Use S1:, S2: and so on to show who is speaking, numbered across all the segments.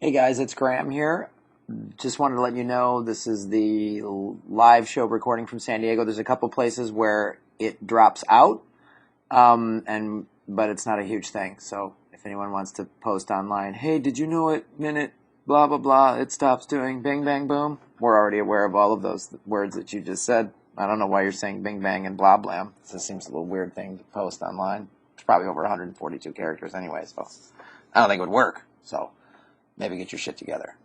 S1: Hey guys, it's Graham here. Just wanted to let you know this is the live show recording from San Diego. There's a couple places where it drops out, but it's not a huge thing. So if anyone wants to post online, hey, did you know at minute blah blah blah it stops doing bing bang boom? We're already aware of all of those words that you just said. I don't know why you're saying bing bang and blah blam. This seems a little weird thing to post online. It's probably over 142 characters anyway, so I don't think it would work. So maybe get your shit together.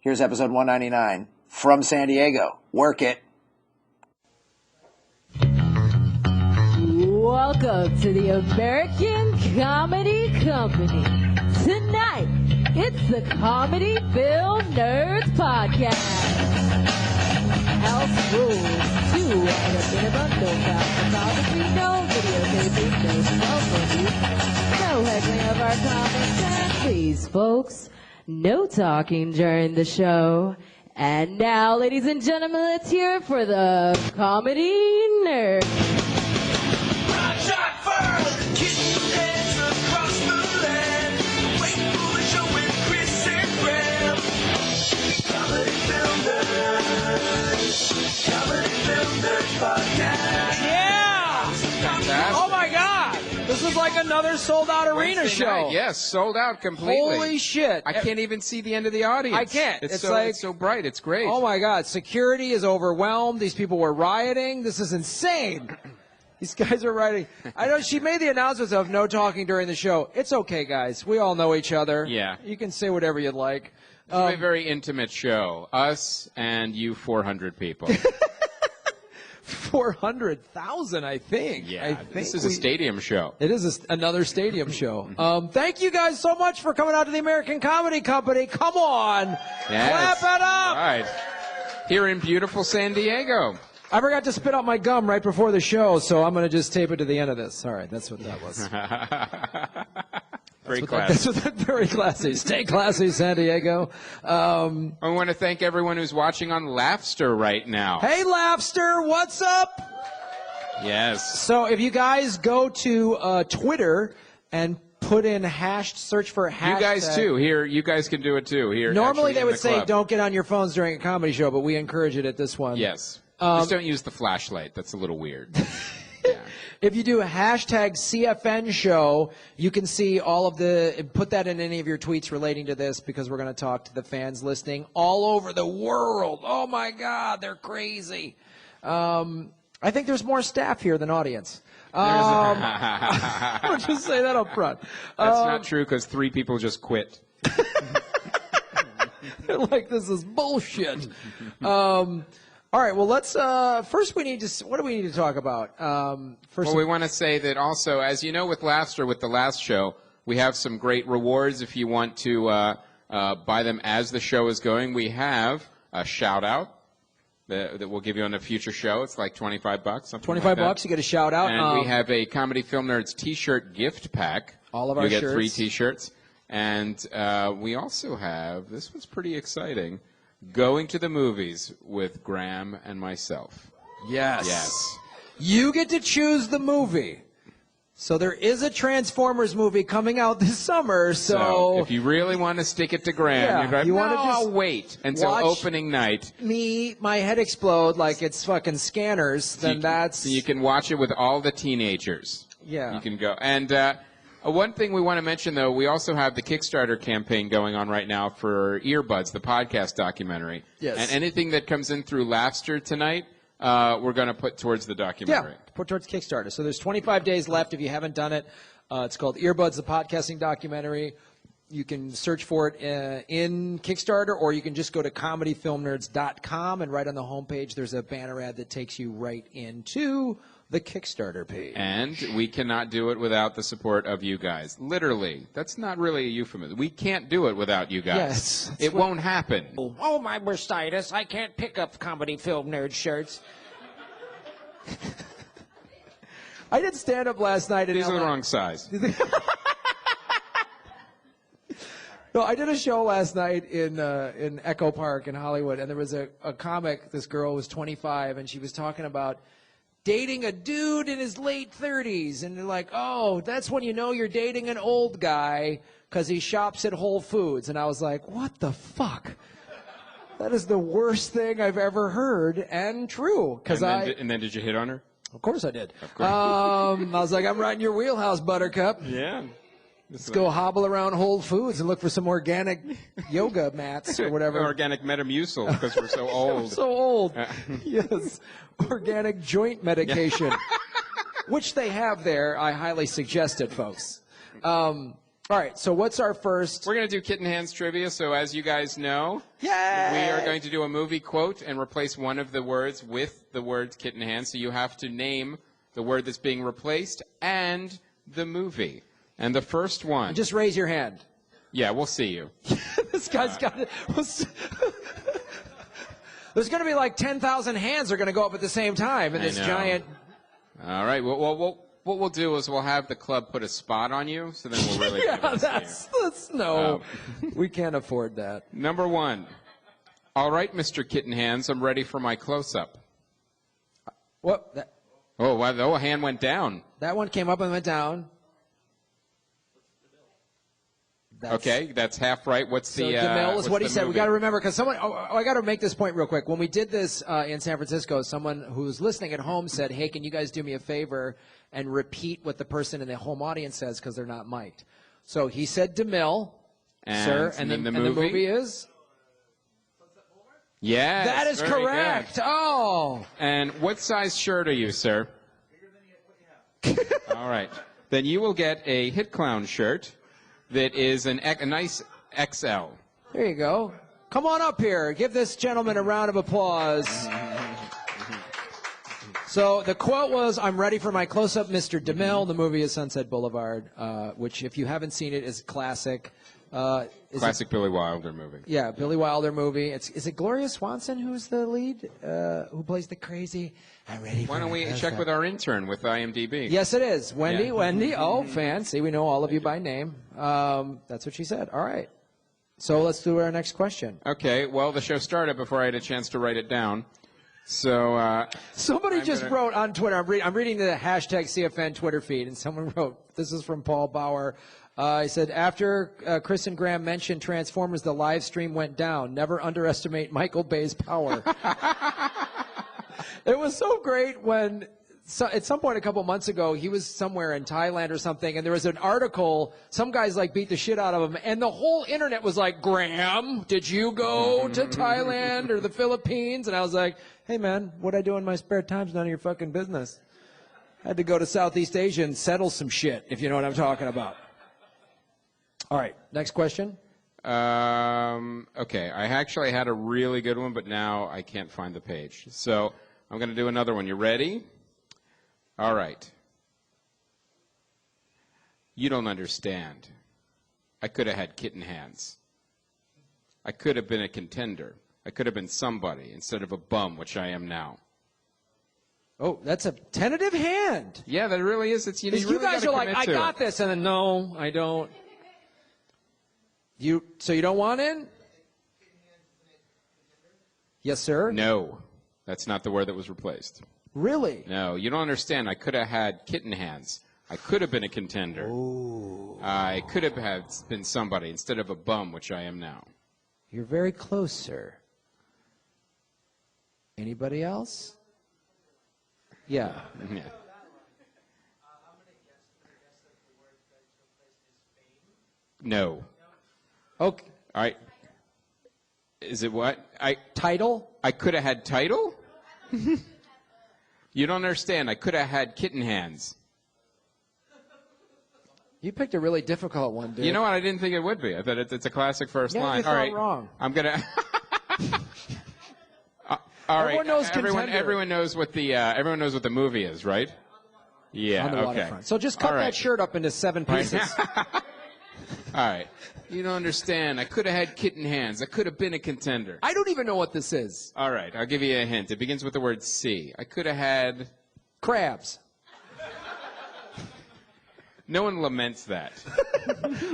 S1: Here's episode 199 from San Diego. Work it.
S2: Welcome to the American Comedy Company. Tonight, it's the Comedy Film Nerds Podcast. House rules, 2 at a minimum, no photography, no videotaping, no cell phone use, no heckling of our comics, and please, folks, no talking during the show. And now, ladies and gentlemen, let's hear it for the Comedy Nerd.
S3: Shot first, kitten heads across the land. Wait for the show with Chris and Graham. Comedy Film Nerds. Comedy Film Nerds Podcast.
S4: Yeah!
S5: Fantastic.
S4: Oh my God! This is like another sold-out arena
S5: Wednesday
S4: show.
S5: night, yes, sold out completely.
S4: Holy shit!
S5: I can't even see the end of the audience.
S4: I can't.
S5: It's
S4: It's
S5: so bright. It's great.
S4: Oh my God! Security is overwhelmed. These people were rioting. This is insane. These guys are rioting. I know she made the announcements of no talking during the show. It's okay, guys. We all know each other.
S5: Yeah.
S4: You can say whatever you'd like.
S5: It's a very intimate show. Us and you 400 people.
S4: 400,000, I think.
S5: Yeah,
S4: I think
S5: this is a stadium show.
S4: It is another stadium show. Thank you guys so much for coming out to the American Comedy Company. Come on.
S5: Yes.
S4: Clap it up.
S5: All right. Here in beautiful San Diego.
S4: I forgot to spit out my gum right before the show, so I'm going to just tape it to the end of this. All right, that's what that was.
S5: Very classy.
S4: Very classy. Stay classy, San Diego.
S5: I want to thank everyone who's watching on Laughster right now.
S4: Hey, Laughster, what's up?
S5: Yes.
S4: So if you guys go to Twitter and put in search for hashtag.
S5: You guys too. Here, you guys can do it too. Here.
S4: Normally
S5: actually
S4: they
S5: in
S4: would
S5: the
S4: say
S5: club.
S4: don't get on your phones during a comedy show, but we encourage it at this one.
S5: Yes. Just don't use the flashlight. That's a little weird. Yeah.
S4: If you do a hashtag CFN show, you can see all of put that in any of your tweets relating to this because we're going to talk to the fans listening all over the world. Oh my God, they're crazy. I think there's more staff here than audience. I'll just say that up front.
S5: That's not true because 3 people just quit.
S4: They're like, this is bullshit. All right, well, let's first what do we need to talk about? First,
S5: Well, we want to say that also, as you know with Laughster, with the last show, we have some great rewards if you want to buy them as the show is going. We have a shout-out that we'll give you on a future show. It's like $25, something like that.
S4: $25, you get a shout-out.
S5: And we have a Comedy Film Nerds T-shirt gift pack.
S4: All of our
S5: You get
S4: shirts.
S5: 3 T-shirts. And we also have, this one's pretty exciting, Going to the Movies with Graham and myself.
S4: Yes.
S5: Yes.
S4: You get to choose the movie. So there is a Transformers movie coming out this summer. So
S5: if you really want to stick it to Graham,
S4: Yeah,
S5: you're going,
S4: you
S5: no,
S4: wanna just
S5: I'll wait until
S4: watch
S5: opening night.
S4: my head explode like it's fucking Scanners, then
S5: So you can watch it with all the teenagers.
S4: Yeah.
S5: You can go. And one thing we want to mention, though, we also have the Kickstarter campaign going on right now for Earbuds, the podcast documentary.
S4: Yes.
S5: And anything that comes in through Laughster tonight, we're going to put towards the documentary.
S4: Yeah, put towards Kickstarter. So there's 25 days left if you haven't done it. It's called Earbuds, the podcasting documentary. You can search for it in Kickstarter, or you can just go to comedyfilmnerds.com, and right on the homepage there's a banner ad that takes you right into the Kickstarter page.
S5: And we cannot do it without the support of you guys. Literally. That's not really a euphemism. We can't do it without you guys.
S4: Yes.
S5: It won't happen.
S6: Oh, my bursitis. I can't pick up Comedy Film Nerd shirts.
S4: I did stand-up last night in
S5: These are
S4: LA.
S5: the wrong size.
S4: No, I did a show last night in Echo Park in Hollywood, and there was a comic. This girl was 25, and she was talking about dating a dude in his late 30s, and they're like, oh, that's when you know you're dating an old guy because he shops at Whole Foods. And I was like, what the fuck? That is the worst thing I've ever heard, and true.
S5: And then did you hit on her?
S4: Of course I did.
S5: Of course.
S4: I was like, I'm right in your wheelhouse, Buttercup.
S5: Yeah.
S4: Let's go hobble around Whole Foods and look for some organic yoga mats or whatever.
S5: Organic Metamucil, because we're so old.
S4: So old. Yes. Organic joint medication, which they have there. I highly suggest it, folks. All right, so what's our first?
S5: We're going to do Kitten Hands trivia, so as you guys know,
S4: Yay!
S5: we are going to do a movie quote and replace one of the words with the word Kitten Hands, so you have to name the word that's being replaced and the movie. And the first one.
S4: Just raise your hand.
S5: Yeah, we'll see you.
S4: This guy's got it. There's going to be like 10,000 hands are going to go up at the same time in this giant.
S5: All right. Well, what we'll do is we'll have the club put a spot on you, so then we'll really.
S4: Yeah, that's no. We can't afford that.
S5: Number one. All right, Mr. Kitten Hands, I'm ready for my close-up.
S4: What?
S5: Oh, wow, a hand went down.
S4: That one came up and went down.
S5: Okay, that's half right. What's the
S4: DeMille is what he said.
S5: movie?
S4: We got to remember, because someone. I got to make this point real quick. When we did this in San Francisco, someone who's listening at home said, "Hey, can you guys do me a favor and repeat what the person in the home audience says because they're not mic'd?" So he said DeMille, sir, and
S5: then
S4: the
S5: movie?
S4: movie is.
S5: Yes,
S4: That is
S5: very
S4: correct.
S5: good.
S4: Oh.
S5: And what size shirt are you, sir? Bigger than what you have. All right. Then you will get a Hit Clown shirt that is a nice XL.
S4: There you go. Come on up here. Give this gentleman a round of applause. So the quote was, "I'm ready for my close-up, Mr. DeMille." The movie is Sunset Boulevard, which, if you haven't seen it, is classic.
S5: Classic Billy Wilder movie.
S4: Yeah, Billy Wilder movie. Is it Gloria Swanson who's the lead? Who plays the crazy? I'm ready.
S5: Why don't we check with our intern with IMDb?
S4: Yes, it is. Wendy,
S5: Yeah.
S4: Wendy. Oh, fancy. We know all of you by name. That's what she said. All right. So let's do our next question.
S5: Okay, well, the show started before I had a chance to write it down. So,
S4: Somebody just wrote on Twitter, I'm reading the hashtag CFN Twitter feed, and someone wrote, this is from Paul Bauer. He said, after Chris and Graham mentioned Transformers, the live stream went down. Never underestimate Michael Bay's power. It was so great when, at some point a couple months ago, he was somewhere in Thailand or something, and there was an article, some guys like beat the shit out of him, and the whole internet was like, Graham, did you go to Thailand or the Philippines? And I was like, hey man, what I do in my spare time's none of your fucking business. I had to go to Southeast Asia and settle some shit, if you know what I'm talking about. All right, next question.
S5: okay, I actually had a really good one, but now I can't find the page. So I'm going to do another one. You ready? All right. You don't understand. I could have had kitten hands. I could have been a contender. I could have been somebody instead of a bum, which I am now.
S4: Oh, that's a tentative hand.
S5: Yeah, that really is. It's you
S4: You guys are like, I got this, and then no, I don't. So you don't want in? Yes, sir.
S5: No, that's not the word that was replaced.
S4: Really?
S5: No, you don't understand. I could have had kitten hands. I could have been a contender.
S4: Ooh.
S5: I could have been somebody instead of a bum, which I am now.
S4: You're very close, sir. Anybody else? Yeah.
S5: Yeah. No.
S4: Okay.
S5: All right. Is it what?
S4: Title?
S5: I could have had title? You don't understand. I could have had kitten hands.
S4: You picked a really difficult one, dude.
S5: You know what? I didn't think it would be. I thought it's a classic first
S4: Yeah,
S5: line.
S4: you thought wrong.
S5: I'm gonna. All right.
S4: Everyone knows contender.
S5: Everyone knows what the movie is, right? Yeah.
S4: On the
S5: okay.
S4: waterfront. So just cut
S5: All right.
S4: that shirt up into 7 pieces.
S5: All right. You don't understand. I could have had kitten hands. I could have been a contender.
S4: I don't even know what this is.
S5: All right. I'll give you a hint. It begins with the word C. I could have had.
S4: Crabs.
S5: No one laments that.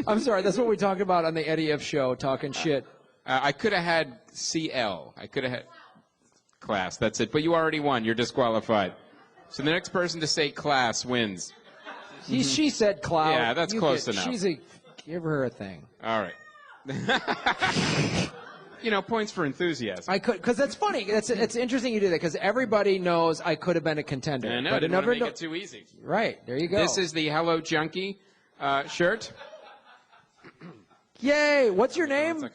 S4: I'm sorry. That's what we talk about on the Eddie F. show, talking shit.
S5: I could have had CL. I could have had class. That's it. But you already won. You're disqualified. So the next person to say class wins.
S4: She said cloud.
S5: Yeah, that's close enough.
S4: Give her a thing.
S5: All right. Points for enthusiasm.
S4: I could, because that's funny. It's interesting you do that because everybody knows I could have been a contender.
S5: I know.
S4: But
S5: Didn't want to make it too easy.
S4: Right. There you go.
S5: This is the Hello Junkie shirt.
S4: Yay! What's your name?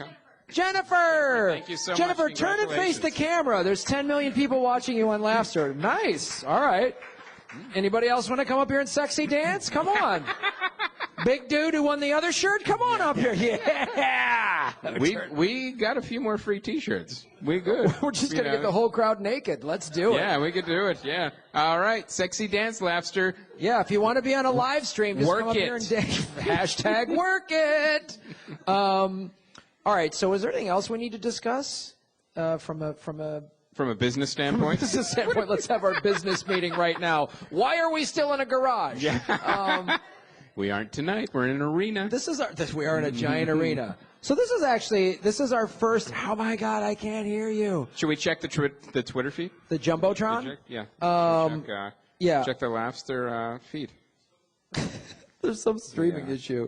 S4: Jennifer.
S5: Thank you so much.
S4: Jennifer, turn and face the camera. There's 10 million people watching you on Laughter. Nice. All right. Anybody else want to come up here and sexy dance? Come on. Big dude who won the other shirt? Come on up here. Yeah.
S5: We got a few more free T-shirts. We good.
S4: We're just going to get the whole crowd naked. Let's do it.
S5: Yeah, we could do it. Yeah. All right. Sexy dance, Laughter.
S4: Yeah, if you want to be on a live stream, just come up here and hashtag work it. All right. So is there anything else we need to discuss from a
S5: business standpoint?
S4: business standpoint, let's have our business meeting right now. Why are we still in a garage?
S5: Yeah. We aren't tonight. We're in an arena.
S4: We are in a giant arena. So this is our first. Oh my God, I can't hear you.
S5: Should we check the Twitter feed?
S4: The Jumbotron?
S5: Yeah.
S4: Yeah.
S5: Check the Laughter feed.
S4: There's some streaming issue.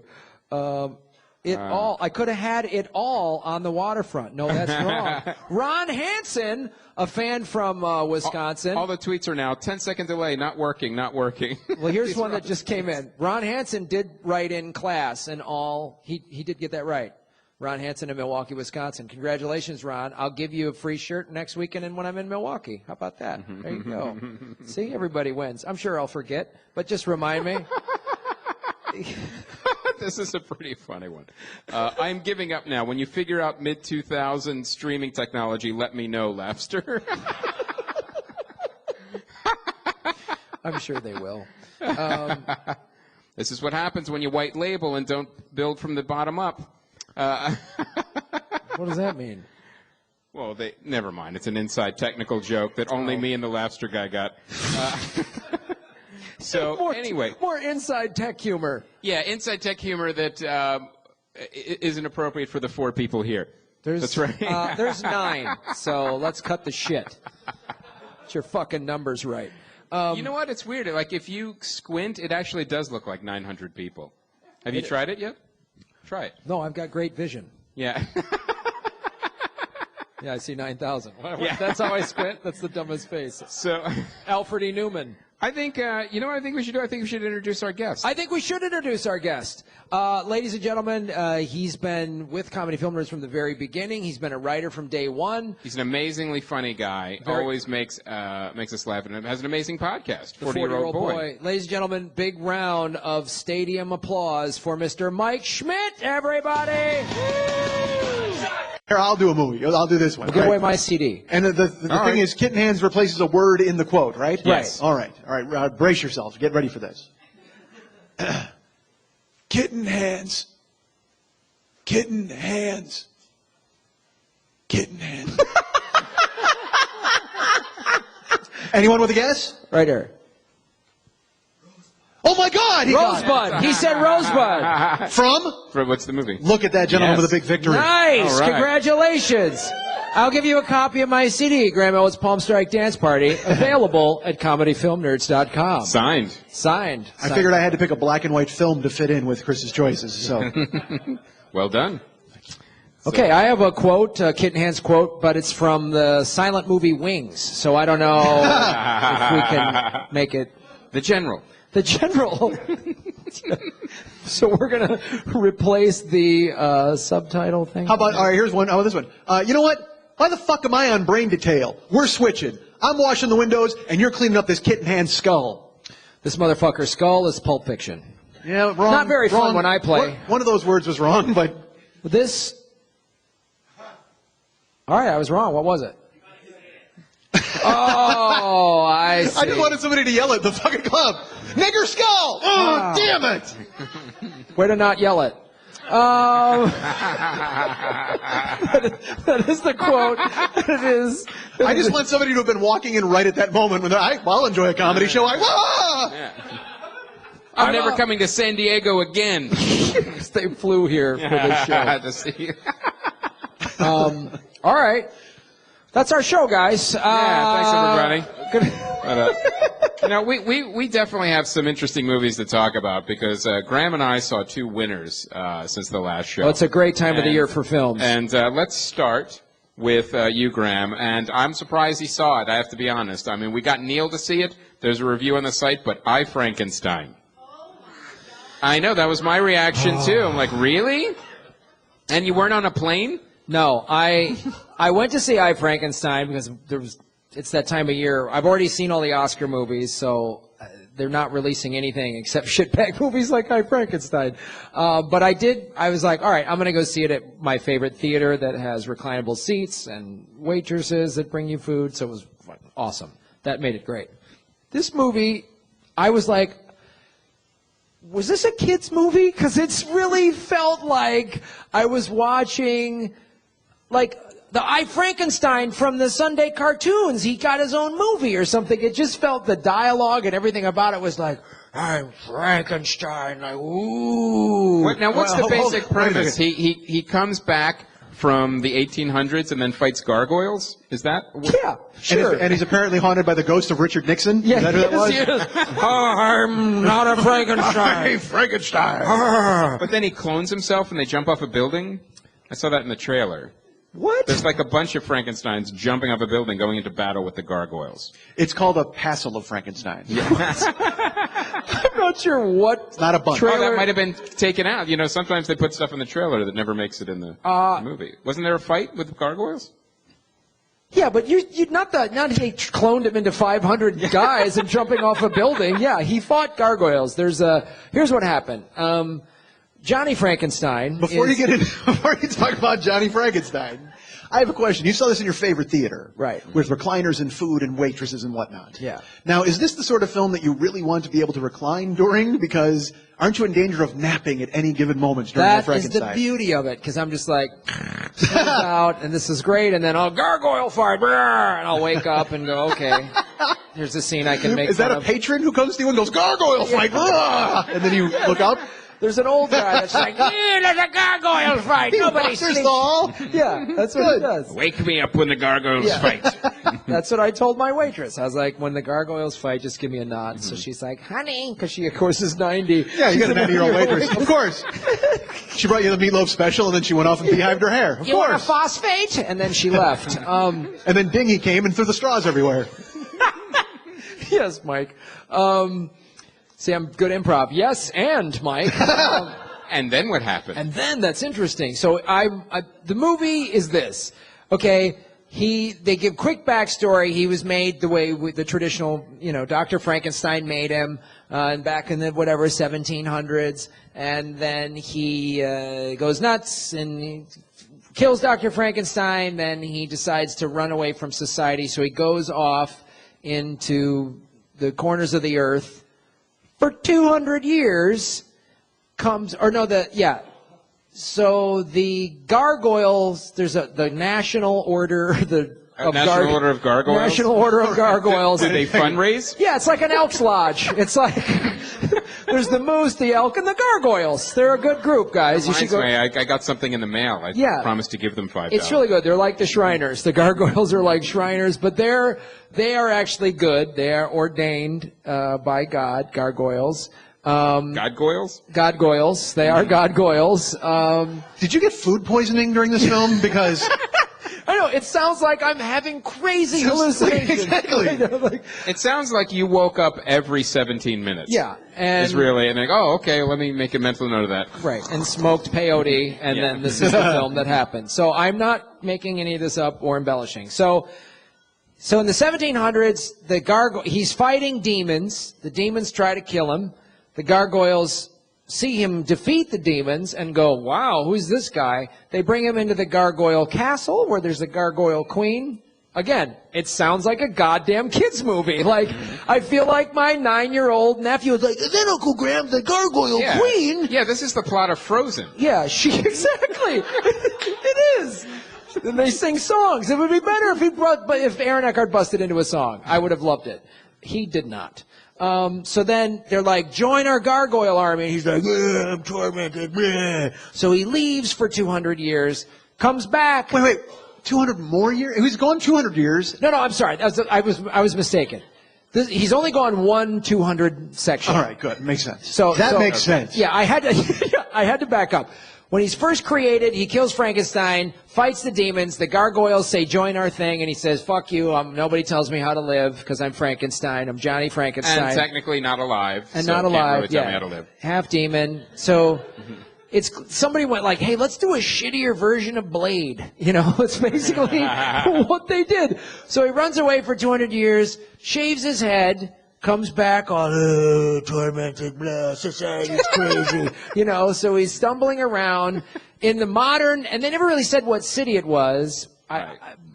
S4: I could have had it all on the waterfront. No, that's wrong. Ron Hansen, a fan from Wisconsin.
S5: All the tweets are now 10-second delay, not working.
S4: Well, here's one that just came in. Ron Hansen did write in class and all. He did get that right. Ron Hansen in Milwaukee, Wisconsin. Congratulations, Ron. I'll give you a free shirt next weekend and when I'm in Milwaukee. How about that? There you go. See, everybody wins. I'm sure I'll forget, but just remind me.
S5: This is a pretty funny one. I'm giving up now. When you figure out mid-2000s streaming technology, let me know, Laughster.
S4: I'm sure they will.
S5: This is what happens when you white label and don't build from the bottom up.
S4: What does that mean?
S5: Well, never mind. It's an inside technical joke that only me and the Laughster guy got. So anyway,
S4: more inside tech humor.
S5: Yeah, inside tech humor that isn't appropriate for the 4 people here. That's right.
S4: There's 9, so let's cut the shit. Get your fucking numbers right.
S5: You know what? It's weird. Like if you squint, it actually does look like 900 people. Have you tried it yet? Try it.
S4: No, I've got great vision.
S5: Yeah.
S4: Yeah, I see 9,000.
S5: Yeah.
S4: That's how I squint. That's the dumbest face.
S5: So,
S4: Alfred E. Newman.
S5: I think, you know what I think we should do? I think we should introduce our guest.
S4: I think we should introduce our guest. Ladies and gentlemen, he's been with Comedy Film Nerds from the very beginning. He's been a writer from day one.
S5: He's an amazingly funny guy. Always makes us laugh, and has an amazing podcast. 40-year-old boy.
S4: Ladies and gentlemen, big round of stadium applause for Mr. Mike Schmidt, everybody.
S7: Here, I'll do a movie. I'll do this one.
S4: Give away my CD.
S7: And the thing is, Kitten Hands replaces a word in the quote, right?
S5: Yes.
S7: All right. Brace yourselves. Get ready for this. Kitten Hands. Kitten Hands. Kitten Hands. Anyone with a guess?
S4: Right here.
S7: Oh, my God! He got
S4: Rosebud. He said Rosebud.
S7: it. From?
S5: What's the movie?
S7: Look at that gentleman
S5: Yes.
S7: with a big victory.
S4: Nice.
S5: All right.
S4: Congratulations. I'll give you a copy of my CD, Graham Elwood's Palm Strike Dance Party, available at comedyfilmnerds.com.
S5: Signed.
S7: I figured I had to pick a black and white film to fit in with Chris's choices, so.
S5: Well done.
S4: Okay, I have a quote, Kitten Hands quote, but it's from the silent movie Wings, so I don't know if we can make it.
S5: The General.
S4: The General. So we're going to replace the subtitle thing.
S7: How about, all right, here's one. How about this one? You know what? Why the fuck am I on Brain Detail? We're switching. I'm washing the windows, and you're cleaning up this Kitten Hand's skull.
S4: This motherfucker's skull is Pulp Fiction.
S7: Yeah, wrong.
S4: Not very fun
S7: wrong.
S4: when I play.
S7: One of those words was wrong, but...
S4: This... All right, I was wrong. What was it? Oh, I see.
S7: I just wanted somebody to yell at the fucking club. Nigger skull! Oh, damn it!
S4: Way to not yell it. That is the quote. It is.
S7: I just want somebody to have been walking in right at that moment when I'll enjoy a comedy show.
S5: I'm never coming to San Diego again.
S4: They flew here for this show.
S5: To see you.
S4: All right. That's our show, guys.
S5: Yeah, thanks, everybody.
S4: Good.
S5: We definitely have some interesting movies to talk about because Graham and I saw two winners since the last show.
S4: Well, it's a great time of the year for films.
S5: And let's start with you, Graham. And I'm surprised he saw it, I have to be honest. I mean, we got Neil to see it. There's a review on the site, but I Frankenstein. I know, that was my reaction, too. I'm like, really? And you weren't on a plane?
S4: No, I went to see I Frankenstein because it's that time of year. I've already seen all the Oscar movies, so they're not releasing anything except shitbag movies like I Frankenstein. But I was like, all right, I'm going to go see it at my favorite theater that has reclinable seats and waitresses that bring you food, so it was awesome. That made it great. This movie, I was like, was this a kid's movie? Because it's really felt like I was watching, like, the I Frankenstein from the Sunday cartoons. He got his own movie or something. It just felt the dialogue and everything about it was like, I'm Frankenstein, like, ooh.
S5: What's the basic premise? He comes back from the 1800s and then fights gargoyles? Is that?
S4: Yeah, sure.
S7: And he's apparently haunted by the ghost of Richard Nixon?
S4: Yeah,
S7: Is that who that was?
S4: yes. Oh, I'm not a Frankenstein.
S7: Frankenstein.
S5: But then he clones himself and they jump off a building? I saw that in the trailer.
S4: What?
S5: There's like a bunch of Frankensteins jumping off a building going into battle with the gargoyles.
S7: It's called a passel of Frankenstein.
S4: I'm not sure what.
S7: It's not a bunch.
S5: Oh, that might have been taken out. You know, sometimes they put stuff in the trailer that never makes it in the movie. Wasn't there a fight with the gargoyles?
S4: Yeah, but you not they cloned him into 500 guys and jumping off a building. Yeah, he fought gargoyles. Here's what happened. Johnny Frankenstein.
S7: Before you talk about Johnny Frankenstein, I have a question. You saw this in your favorite theater.
S4: Right.
S7: With recliners and food and waitresses and whatnot.
S4: Yeah.
S7: Now, is this the sort of film that you really want to be able to recline during? Because aren't you in danger of napping at any given moment during
S4: That is
S7: Frankenstein?
S4: the beauty of it, because I'm just like, out, and this is great, and then I'll gargoyle fight, and I'll wake up and go, okay, here's a scene I can make
S7: Is that
S4: fun
S7: a
S4: of.
S7: patron who comes to you and goes, gargoyle fight, and then you look up?
S4: There's an old guy that's like,
S6: Yeah, there's a gargoyle fight. Nobody
S7: Buster
S6: sleeps.
S7: Saul.
S4: yeah, that's what he does.
S5: Wake me up when the gargoyles fight.
S4: That's what I told my waitress. I was like, when the gargoyles fight, just give me a nod. So she's like, honey, because she, of course, is 90.
S7: Yeah, you got a 90-year-old waitress. Of course. She brought you the meatloaf special, and then she went off and beehived her hair. Of
S6: You want a
S7: course.
S6: phosphate?
S4: And then she left.
S7: And then Dingy came and threw the straws everywhere.
S4: Yes, Mike. See, I'm good improv. Yes, and Mike.
S5: And then what happened?
S4: And then that's interesting. So the movie is this. Okay, they give quick backstory. He was made the way the traditional, Dr. Frankenstein made him, and back in the 1700s, and then he goes nuts and he kills Dr. Frankenstein. Then he decides to run away from society, so he goes off into the corners of the earth for 200 years. So the gargoyles, there's the National Order,
S5: National Order of Gargoyles?
S4: National Order of Gargoyles.
S5: Do they fundraise?
S4: Yeah, it's like an Elks Lodge. It's like there's the moose, the elk, and the gargoyles. They're a good group, guys. You should go.
S5: I got something in the mail. I promised to give them $5.
S4: It's really good. They're like the Shriners. The gargoyles are like Shriners, but they are actually good. They are ordained by God, gargoyles.
S5: Godgoyles?
S4: Godgoyles. They are Godgoyles.
S7: Did you get food poisoning during this film? Because
S4: I know, it sounds like I'm having crazy hallucinations.
S7: Exactly.
S5: It sounds like you woke up every 17 minutes.
S4: Yeah. And
S5: It's really, and like, oh, okay, let me make a mental note of that.
S4: right, and smoked peyote, and then this is the film that happened. So I'm not making any of this up or embellishing. So in the 1700s, he's fighting demons. The demons try to kill him. The gargoyles see him defeat the demons and go, wow, who's this guy? They bring him into the gargoyle castle where there's a gargoyle queen. Again, it sounds like a goddamn kid's movie. Like, I feel like my 9-year-old nephew is like, and then Uncle Graham, the gargoyle queen.
S5: Yeah, this is the plot of Frozen.
S4: Yeah, exactly. It is. And they sing songs. It would be better if Aaron Eckhart busted into a song. I would have loved it. He did not. So then they're like, join our gargoyle army. And he's like, I'm tormented. Bleh. So he leaves for 200 years, comes back.
S7: Wait, 200 more years? He's gone 200 years.
S4: No, I'm sorry. I was mistaken. He's only gone 1/200 section.
S7: All right, good. Makes sense.
S4: So
S7: that makes sense.
S4: Yeah, I had to back up. When he's first created, he kills Frankenstein, fights the demons. The gargoyles say, "Join our thing," and he says, "Fuck you! Nobody tells me how to live because I'm Frankenstein. I'm Johnny Frankenstein,
S5: And technically not alive.
S4: and
S5: so
S4: not
S5: can't
S4: alive.
S5: Really tell me how to live.
S4: Half demon." So. It's somebody went like, "Hey, let's do a shittier version of Blade." You know, it's basically what they did. So he runs away for 200 years, shaves his head, comes back all tormented, blah, society's crazy. You know, so he's stumbling around in the modern, and they never really said what city it was.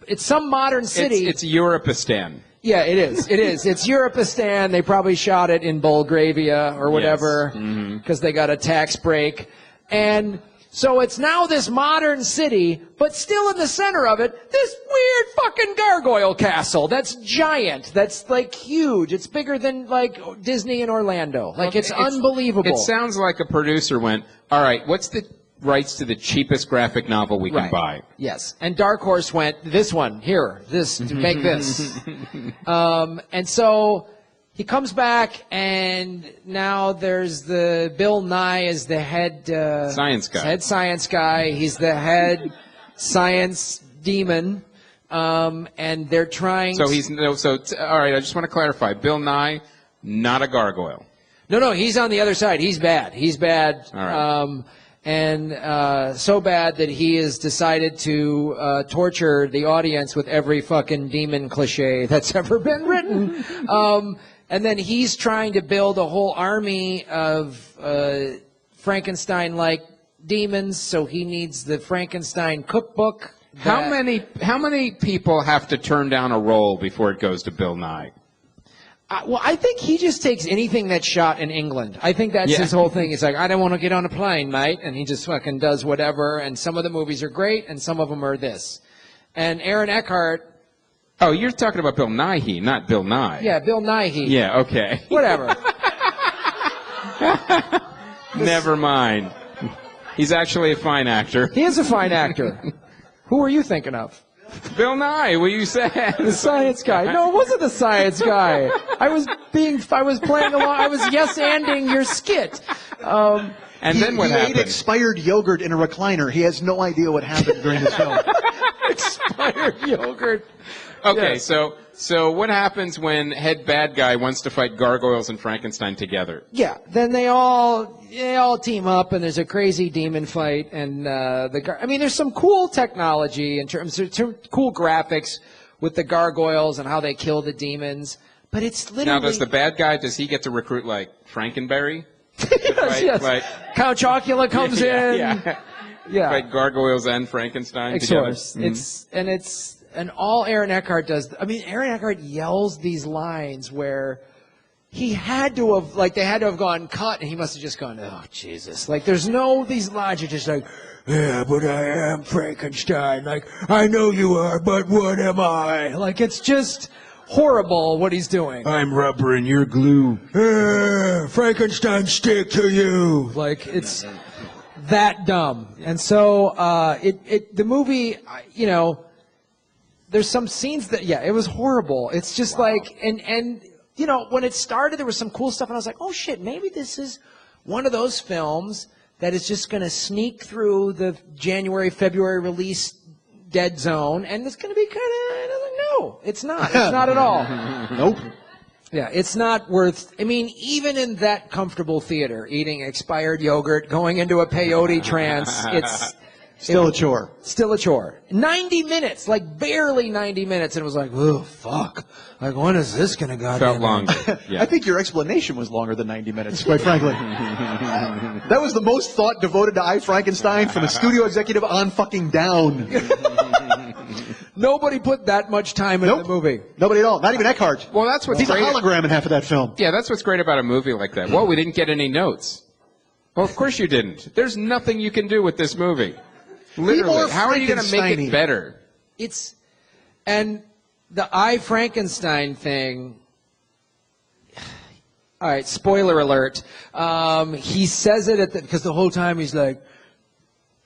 S4: It's some modern city.
S5: It's Europistan.
S4: Yeah, it is. It is. It's Europistan. They probably shot it in Bulgaria or whatever because they got a tax break. And so it's now this modern city, but still in the center of it, this weird fucking gargoyle castle that's giant, that's like huge. It's bigger than like Disney in Orlando. Like it's unbelievable.
S5: It sounds like a producer went, all right, what's the rights to the cheapest graphic novel we can buy?
S4: Yes. And Dark Horse went, this one, here, this, to make this. And so he comes back, and now there's the Bill Nye is the head
S5: science guy.
S4: Head science guy. He's the head science demon, and they're trying.
S5: So all right. I just want to clarify. Bill Nye, not a gargoyle.
S4: No, he's on the other side. He's bad. He's bad.
S5: All right.
S4: And so bad that he has decided to torture the audience with every fucking demon cliche that's ever been written. And then he's trying to build a whole army of Frankenstein-like demons, so he needs the Frankenstein cookbook.
S5: How many people have to turn down a role before it goes to Bill Nye?
S4: Well, I think he just takes anything that's shot in England. I think that's his whole thing. He's like, I don't want to get on a plane, mate. And he just fucking does whatever. And some of the movies are great, and some of them are this. And Aaron Eckhart.
S5: Oh, you're talking about Bill Nighy, not Bill Nye.
S4: Yeah, Bill Nighy.
S5: Yeah, okay.
S4: Whatever.
S5: Never mind. He's actually a fine actor.
S4: He is a fine actor. Who are you thinking of?
S5: Bill Nye, what you said.
S4: The science guy. No, it wasn't the science guy. I was playing along. I was yes-anding your skit.
S5: And then what happened?
S7: He ate expired yogurt in a recliner. He has no idea what happened during this film.
S4: Expired yogurt.
S5: Okay,
S4: Yeah.
S5: so what happens when head bad guy wants to fight gargoyles and Frankenstein together?
S4: Yeah, then they all team up, and there's a crazy demon fight, and there's some cool technology in terms of cool graphics with the gargoyles and how they kill the demons, but it's literally.
S5: Now, does he get to recruit like Frankenberry?
S4: yes.
S5: Like,
S4: Count Chocula comes in.
S5: Yeah. Fight gargoyles and Frankenstein together.
S4: Mm-hmm. And all Aaron Eckhart does. I mean, Aaron Eckhart yells these lines where he had to have, like, they had to have gone cut, and he must have just gone, oh, Jesus. Like, these lines are just like, yeah, but I am Frankenstein. Like, I know you are, but what am I? Like, it's just horrible what he's doing.
S8: I'm rubber and you're glue.
S4: Frankenstein stick to you. Like, it's that dumb. And so, the movie, there's some scenes that, it was horrible. It's just like, and when it started, there was some cool stuff, and I was like, oh shit, maybe this is one of those films that is just going to sneak through the January, February release dead zone, and it's going to be kind of, no, it's not. It's not at all.
S7: Nope.
S4: Yeah, it's not worth, even in that comfortable theater, eating expired yogurt, going into a peyote trance, it's
S7: Still a chore.
S4: Still a chore. 90 minutes, like barely 90 minutes, and it was like, oh, fuck. Like, when is this going to go?
S5: Felt long. Yeah.
S7: I think your explanation was longer than 90 minutes, quite frankly. That was the most thought devoted to I Frankenstein from a studio executive on fucking down.
S4: Nobody put that much time into the movie.
S7: Nobody at all. Not even Eckhart.
S5: Well, that's what's
S7: He's
S5: great.
S7: a hologram in half of that film.
S5: Yeah, that's what's great about a movie like that. Well, we didn't get any notes. Well, of course you didn't. There's nothing you can do with this movie. Literally. How are you going to make it better?
S4: And the I Frankenstein thing. All right, spoiler alert. He says it because the whole time he's like,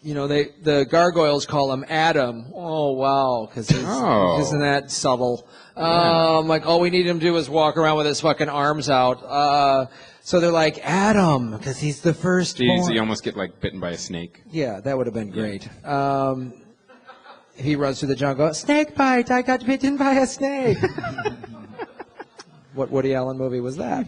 S4: the gargoyles call him Adam. Oh, wow, because isn't that subtle? Like, all we need him to do is walk around with his fucking arms out. So they're like, Adam, because he's the first
S5: Jeez,
S4: born.
S5: you almost get, like, bitten by a snake.
S4: Yeah, that would have been great. He runs through the jungle. Snake bite, I got bitten by a snake. What Woody Allen movie was that?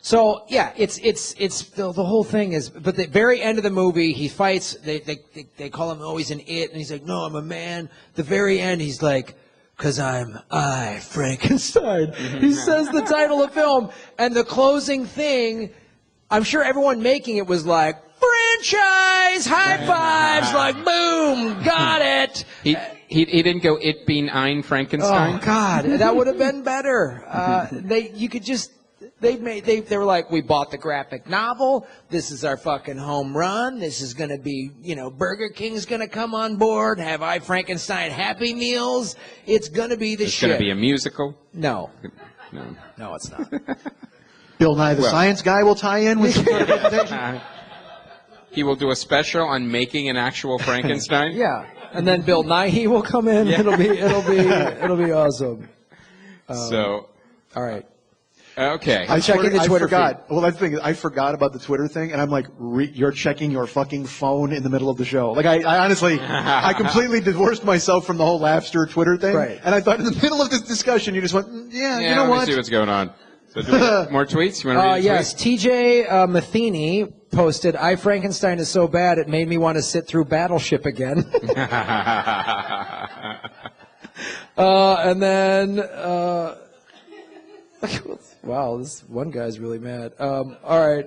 S4: So yeah, it's the whole thing is. But the very end of the movie, he fights. They call him he's an it, and he's like, no, I'm a man. The very end, he's like, because I'm I Frankenstein. He says the title of the film, and the closing thing. I'm sure everyone making it was like, franchise, high fives, like boom, got it.
S5: He didn't go it being I Frankenstein.
S4: Oh God, that would have been better. They were like, we bought the graphic novel. This is our fucking home run. This is going to be, Burger King's going to come on board, have I Frankenstein Happy Meals. It's going to be the shit.
S5: It's going to be a musical.
S4: No,
S5: No,
S4: it's not.
S7: Bill Nye the Science Guy will tie in with some sort of presentation.
S5: He will do a special on making an actual Frankenstein.
S4: Yeah, and then Bill Nighy will come in. Yeah. It'll be awesome.
S5: So,
S4: all right.
S5: Okay.
S4: I'm checking the Twitter
S7: feed.
S4: Well,
S7: that's the thing. I forgot about the Twitter thing, and I'm like, you're checking your fucking phone in the middle of the show. Like, I honestly, I completely divorced myself from the whole Laughster Twitter thing.
S4: Right.
S7: And I thought in the middle of this discussion, you just went, you know
S5: let
S7: what?
S5: me see what's going on. So do we have more tweets? You want to read
S4: yes. TJ Matheny posted, I Frankenstein is so bad it made me want to sit through Battleship again. And then, wow, this one guy's really mad. All right.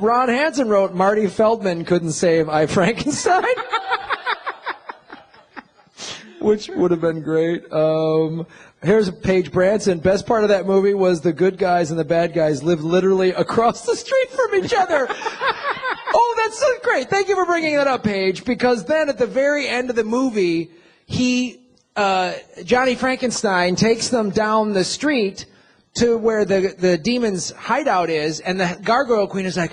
S4: Ron Hansen wrote, Marty Feldman couldn't save I Frankenstein. Which would have been great. Here's Paige Branson. Best part of that movie was the good guys and the bad guys lived literally across the street from each other. Oh, that's so great. Thank you for bringing that up, Paige, because then at the very end of the movie, Johnny Frankenstein takes them down the street to where the demon's hideout is, and the Gargoyle Queen is like,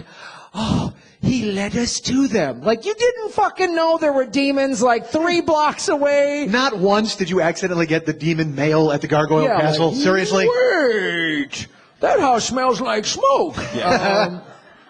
S4: oh, he led us to them. Like, you didn't fucking know there were demons like 3 blocks away.
S7: Not once did you accidentally get the demon mail at the Gargoyle Castle.
S4: Like,
S7: seriously?
S4: Wait, that house smells like smoke.
S5: Yeah.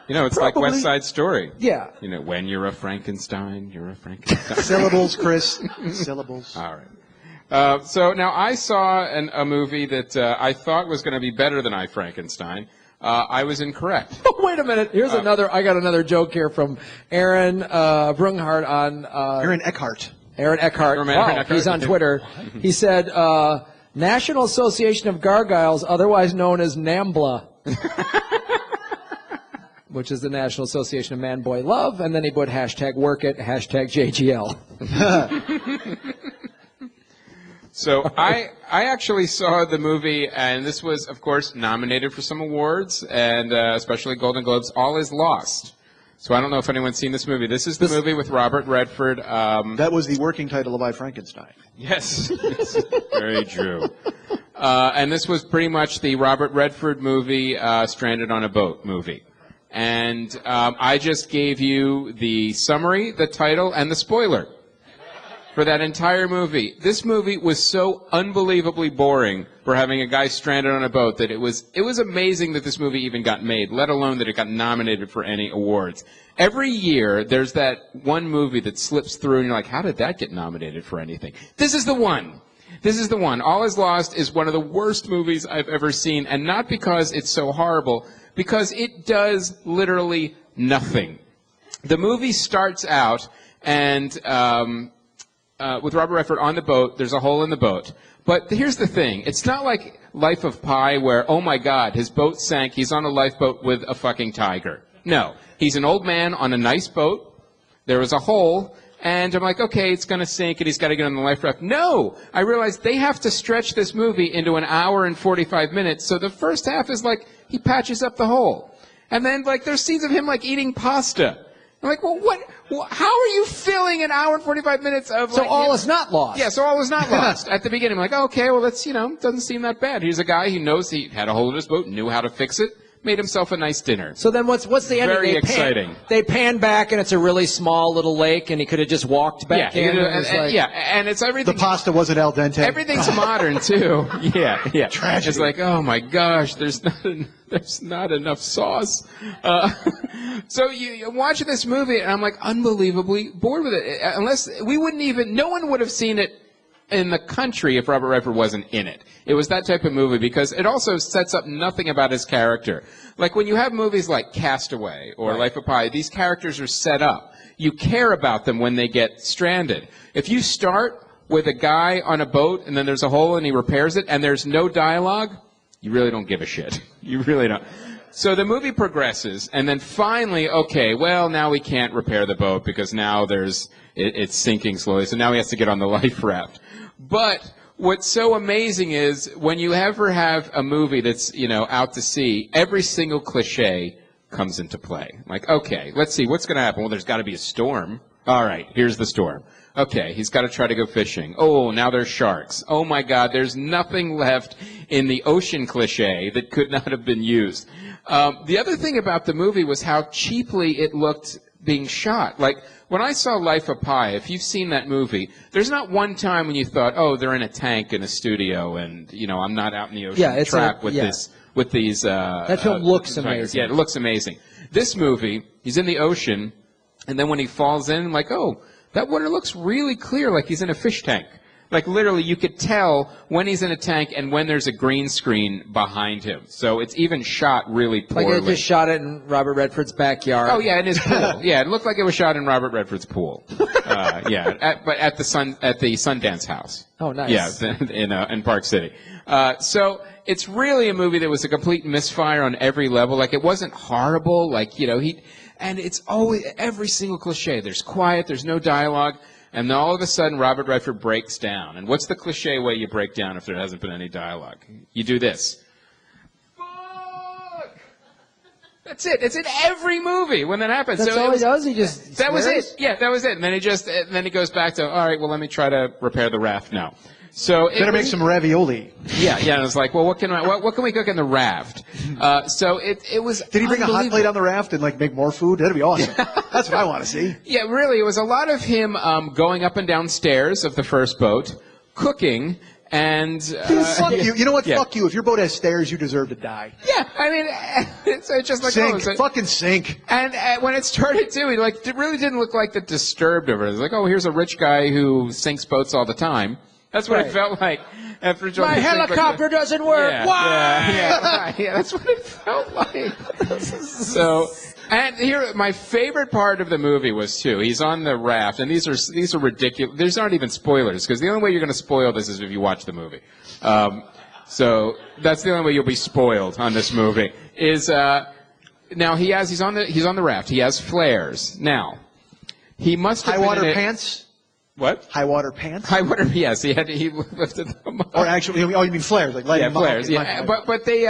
S5: It's
S4: probably,
S5: like West Side Story.
S4: Yeah.
S5: When you're a Frankenstein, you're a Frankenstein.
S7: Syllables, Chris. Syllables.
S5: All right. So now I saw a movie that I thought was going to be better than I Frankenstein. I was incorrect.
S4: Oh, wait a minute. Here's I got another joke here from Aaron Brunghart on...
S7: Aaron Eckhart.
S4: Aaron Eckhart. Wow, he's on Twitter. He said, National Association of Gargoyles, otherwise known as NAMBLA. Which is the National Association of Man-Boy Love, and then he put hashtag work it, hashtag JGL.
S5: So I actually saw the movie, and this was, of course, nominated for some awards, and especially Golden Globes. All Is Lost. So I don't know if anyone's seen this movie. This is the movie with Robert Redford.
S7: That was the working title of I Frankenstein.
S5: Yes, very true. And this was pretty much the Robert Redford movie, Stranded on a Boat movie. And I just gave you the summary, the title, and the spoiler for that entire movie. This movie was so unbelievably boring for having a guy stranded on a boat that it was amazing that this movie even got made, let alone that it got nominated for any awards. Every year, there's that one movie that slips through, and you're like, how did that get nominated for anything? This is the one. This is the one. All Is Lost is one of the worst movies I've ever seen, and not because it's so horrible, because it does literally nothing. The movie starts out, and with Robert Redford on the boat, there's a hole in the boat. But here's the thing. It's not like Life of Pi where, oh my God, his boat sank, he's on a lifeboat with a fucking tiger. No. He's an old man on a nice boat. There was a hole. And I'm like, okay, it's going to sink, and he's got to get on the life raft. No! I realized they have to stretch this movie into an hour and 45 minutes, so the first half is like, he patches up the hole. And then, like, there's scenes of him, like, eating pasta. I'm like, well, how are you filling an hour and 45 minutes of,
S4: So all is not lost.
S5: Yeah, so all is not lost. At the beginning, I'm like, okay, well, that's, doesn't seem that bad. Here's a guy who knows he had a hole in his boat, knew how to fix it, made himself a nice dinner.
S4: So then what's the ending?
S5: Very exciting.
S4: They pan back, and it's a really small little lake, and he could have just walked back in.
S5: And it's everything.
S7: The pasta wasn't al dente.
S5: Everything's modern too. Yeah.
S7: Tragedy.
S5: It's like, oh my gosh, there's not enough sauce. So you watch this movie, and I'm like unbelievably bored with it. Unless no one would have seen it in the country if Robert Redford wasn't in it. It was that type of movie because it also sets up nothing about his character. Like when you have movies like Castaway or Life of Pi, these characters are set up. You care about them when they get stranded. If you start with a guy on a boat and then there's a hole and he repairs it and there's no dialogue, you really don't give a shit. You really don't. So the movie progresses, and then finally, okay, well, now we can't repair the boat because now it's sinking slowly, so now he has to get on the life raft. But what's so amazing is when you ever have a movie that's, out to sea, every single cliche comes into play. Like, okay, let's see, what's going to happen? Well, there's got to be a storm. All right, here's the storm. Okay, he's got to try to go fishing. Oh, now there's sharks. Oh, my God, there's nothing left in the ocean cliche that could not have been used. The other thing about the movie was how cheaply it looked being shot. Like, when I saw Life of Pi, if you've seen that movie, there's not one time when you thought, oh, they're in a tank in a studio and, I'm not out in the ocean trapped with these...
S4: that film looks amazing.
S5: Yeah, it looks amazing. This movie, he's in the ocean, and then when he falls in, I'm like, oh, that water looks really clear, like he's in a fish tank. Like, literally, you could tell when he's in a tank and when there's a green screen behind him. So it's even shot really poorly.
S4: Like they just shot it in Robert Redford's backyard.
S5: Oh, yeah, in his pool. Yeah, it looked like it was shot in Robert Redford's pool. But at the Sundance House.
S4: Oh, nice.
S5: Yeah, in Park City. So it's really a movie that was a complete misfire on every level. Like, it wasn't horrible. Like, and it's always every single cliche. There's quiet. There's no dialogue. And then all of a sudden, Robert Redford breaks down. And what's the cliche way you break down if there hasn't been any dialogue? You do this. Fuck! That's it. It's in every movie when that happens.
S4: That's all he does? He just
S5: That was
S4: swears?
S5: it. Yeah, that was it. And then he goes back to, all right, well, let me try to repair the raft now. So
S7: Better make some ravioli.
S5: Yeah, and it's like, well, what can we cook in the raft? So it was.
S7: Did he bring a hot plate on the raft and make more food? That'd be awesome. That's what I want to see.
S5: Yeah, really, it was a lot of him going up and down stairs of the first boat, cooking, and
S7: fuck you. You know what?
S5: Yeah.
S7: Fuck you. If your boat has stairs, you deserve to die.
S5: Yeah, I mean, it's just like
S7: sink. Fucking sink.
S5: And when it started too, it really didn't look like that disturbed over it. It was like, oh, here's a rich guy who sinks boats all the time. That's what it felt like after
S4: My helicopter doesn't work.
S5: Yeah, that's what it felt like. So, and here, my favorite part of the movie was too. He's on the raft, and these are ridiculous. These aren't even spoilers because the only way you're going to spoil this is if you watch the movie. So that's the only way you'll be spoiled on this movie. Is now he's on the raft. He has flares. Now he must have
S7: high water pants.
S5: What?
S7: High water pants?
S5: High water, yes. He lifted them up.
S7: Or actually, you mean flares? Like lighting
S5: flares.
S7: Them up.
S5: Yeah, but they,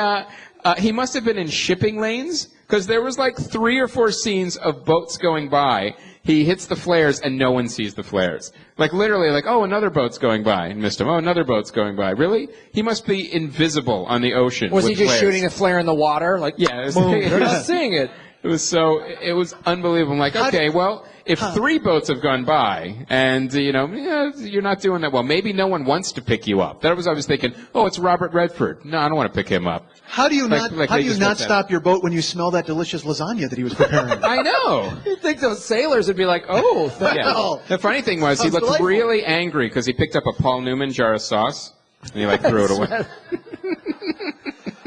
S5: he must have been in shipping lanes because there was like 3 or 4 scenes of boats going by. He hits the flares and no one sees the flares. Like literally, oh, another boat's going by and missed him. Oh, another boat's going by. Really? He must be invisible on the ocean.
S4: Was
S5: with
S4: he just
S5: flares.
S4: shooting a flare in the water? They're not seeing it.
S5: It was unbelievable. I'm like, okay, well, if 3 boats have gone by and, you're not doing that well, maybe no one wants to pick you up. That was, I was thinking, oh, it's Robert Redford. No, I don't want to pick him up.
S7: How do you not stop your boat when you smell that delicious lasagna that he was preparing?
S5: I know.
S4: You'd think those sailors would be like, oh,
S5: yeah. The funny thing was he looked
S7: delightful.
S5: really angry because he picked up a Paul Newman jar of sauce and he threw it away.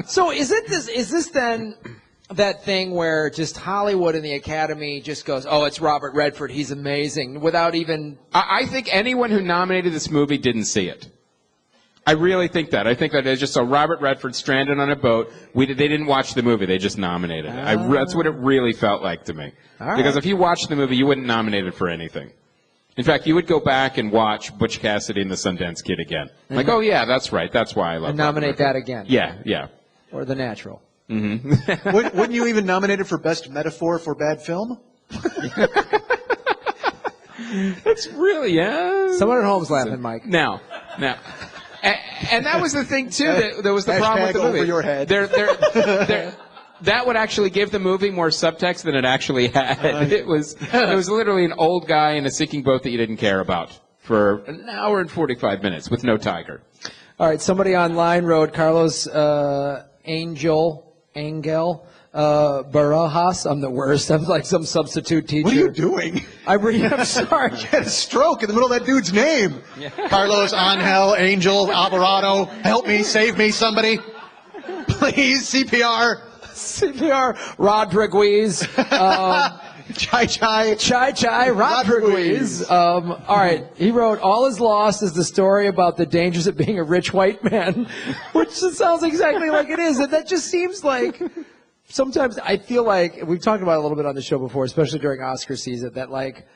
S4: So is this then that thing where just Hollywood and the Academy just goes, oh, it's Robert Redford, he's amazing, without even...
S5: I think anyone who nominated this movie didn't see it. I really think that. I think that they just saw Robert Redford stranded on a boat. They didn't watch the movie. They just nominated it. That's what it really felt like to me. Because if you watched the movie, you wouldn't nominate it for anything. In fact, you would go back and watch Butch Cassidy and the Sundance Kid again. Like, oh, yeah, that's right. That's why I love it.
S4: And nominate that again.
S5: Yeah.
S4: Or The Natural.
S5: Mm-hmm.
S7: Wouldn't you even nominate it for Best Metaphor for Bad Film?
S5: That's really,
S4: Someone at home's laughing, Mike.
S5: Now. And that was the thing, too. That was the problem with the movie.
S7: Over your head.
S5: that would actually give the movie more subtext than it actually had. It was literally an old guy in a sinking boat that you didn't care about for an hour and 45 minutes with no tiger.
S4: All right, somebody online wrote Carlos Angel Barajas. I'm the worst. I'm like some substitute teacher.
S7: What are you doing?
S4: I'm sorry.
S7: You had a stroke in the middle of that dude's name. Carlos, Angel, Angel, Alvarado. Help me, save me, somebody. Please, CPR.
S4: Rodriguez.
S7: Chai,
S4: Rodriguez. All right, he wrote, all is lost is the story about the dangers of being a rich white man, which just sounds exactly like it is. And that just seems like, sometimes I feel like, we've talked about it a little bit on the show before, especially during Oscar season, that like,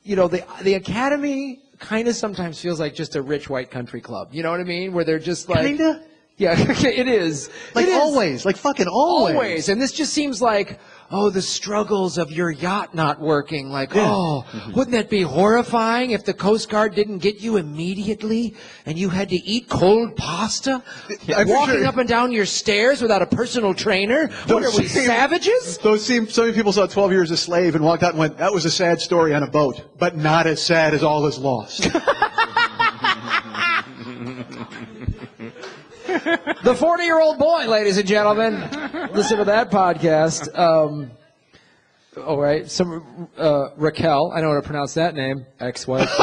S4: you know, the Academy kind of sometimes feels like just a rich white country club. You know what I mean? Where they're just like...
S7: Kinda?
S4: Yeah, it is.
S7: Like
S4: it is.
S7: always. Like fucking always.
S4: Always. And this just seems like, oh, the struggles of your yacht not working. Like, wouldn't that be horrifying if the Coast Guard didn't get you immediately and you had to eat cold pasta? Walking up and down your stairs without a personal trainer? What are we, savages?
S7: So many people saw 12 Years a Slave and walked out and went, that was a sad story on a boat, but not as sad as All Is Lost.
S4: The 40-year-old boy, ladies and gentlemen. Listen to that podcast. All right. Raquel, I know how to pronounce that name. Ex-wife.
S5: She's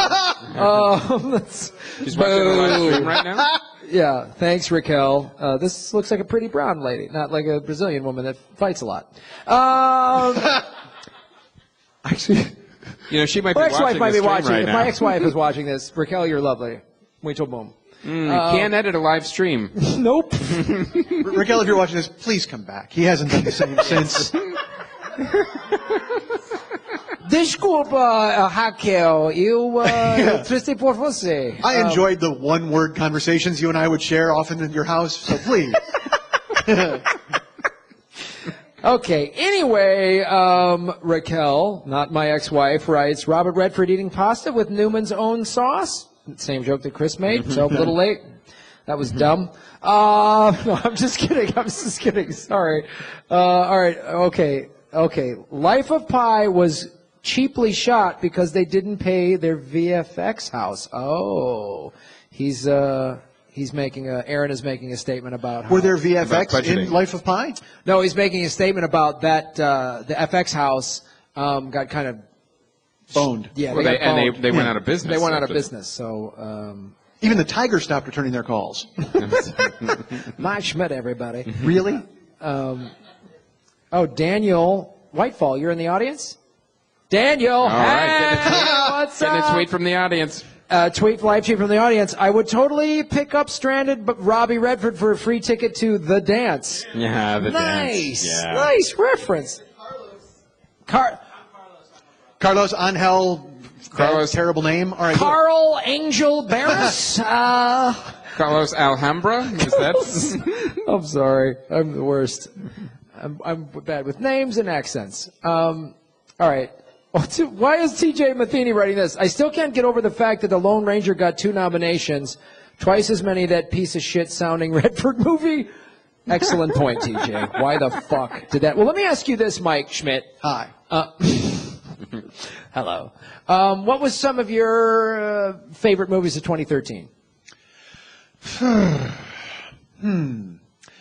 S5: watching the live stream right now?
S4: Yeah. Thanks, Raquel. This looks like a pretty brown lady, not like a Brazilian woman that fights a lot. Actually,
S5: you know, she might be
S4: my ex-wife
S5: watching
S4: might
S5: this
S4: be watching.
S5: right
S4: If
S5: now.
S4: my ex-wife is watching this, Raquel, you're lovely. Wait till boom.
S5: Can't edit a live stream.
S4: Nope.
S7: Raquel, if you're watching this, please come back. He hasn't done the same since.
S4: Desculpa, Raquel. Eu triste por você.
S7: I enjoyed the one-word conversations you and I would share often in your house, so please.
S4: Okay, anyway, Raquel, not my ex-wife, writes, Robert Redford eating pasta with Newman's own sauce? Same joke that Chris made, so a little late. That was dumb. No, I'm just kidding. Sorry. All right, okay. Life of Pi was cheaply shot because they didn't pay their VFX house. Oh, Aaron is making a statement about how...
S7: Were there VFX
S5: About budgeting.
S7: in Life of Pi?
S4: No, he's making a statement about that, the FX house, got kind of...
S7: Boned.
S4: Yeah,
S5: Well,
S4: got boned.
S5: they went out of business.
S4: They went out of
S5: after-
S4: business, so...
S7: Even the Tigers stopped returning their calls.
S4: Mike Schmidt, everybody.
S7: Really?
S4: Daniel Whitefall, you're in the audience? Daniel,
S5: All right,
S4: hey, what's
S5: Getting a
S4: up?
S5: tweet from the audience.
S4: Live tweet from the audience. I would totally pick up Stranded, but Robbie Redford for a free ticket to The Dance.
S5: Yeah, the
S4: Nice,
S5: dance. Yeah.
S4: nice reference.
S7: Carlos Angel,
S5: Carlos.
S7: terrible name. All right,
S4: Carl Angel Barris.
S5: Carlos Alhambra? Is that?
S4: I'm sorry. I'm the worst. I'm bad with names and accents. All right. Why is TJ Matheny writing this? I still can't get over the fact that The Lone Ranger got 2 nominations, twice as many that piece of shit sounding Redford movie. Excellent point, TJ. Why the fuck did that? Well, let me ask you this, Mike Schmidt.
S7: Hi.
S4: Hello. What was some of your favorite movies of 2013?
S7: You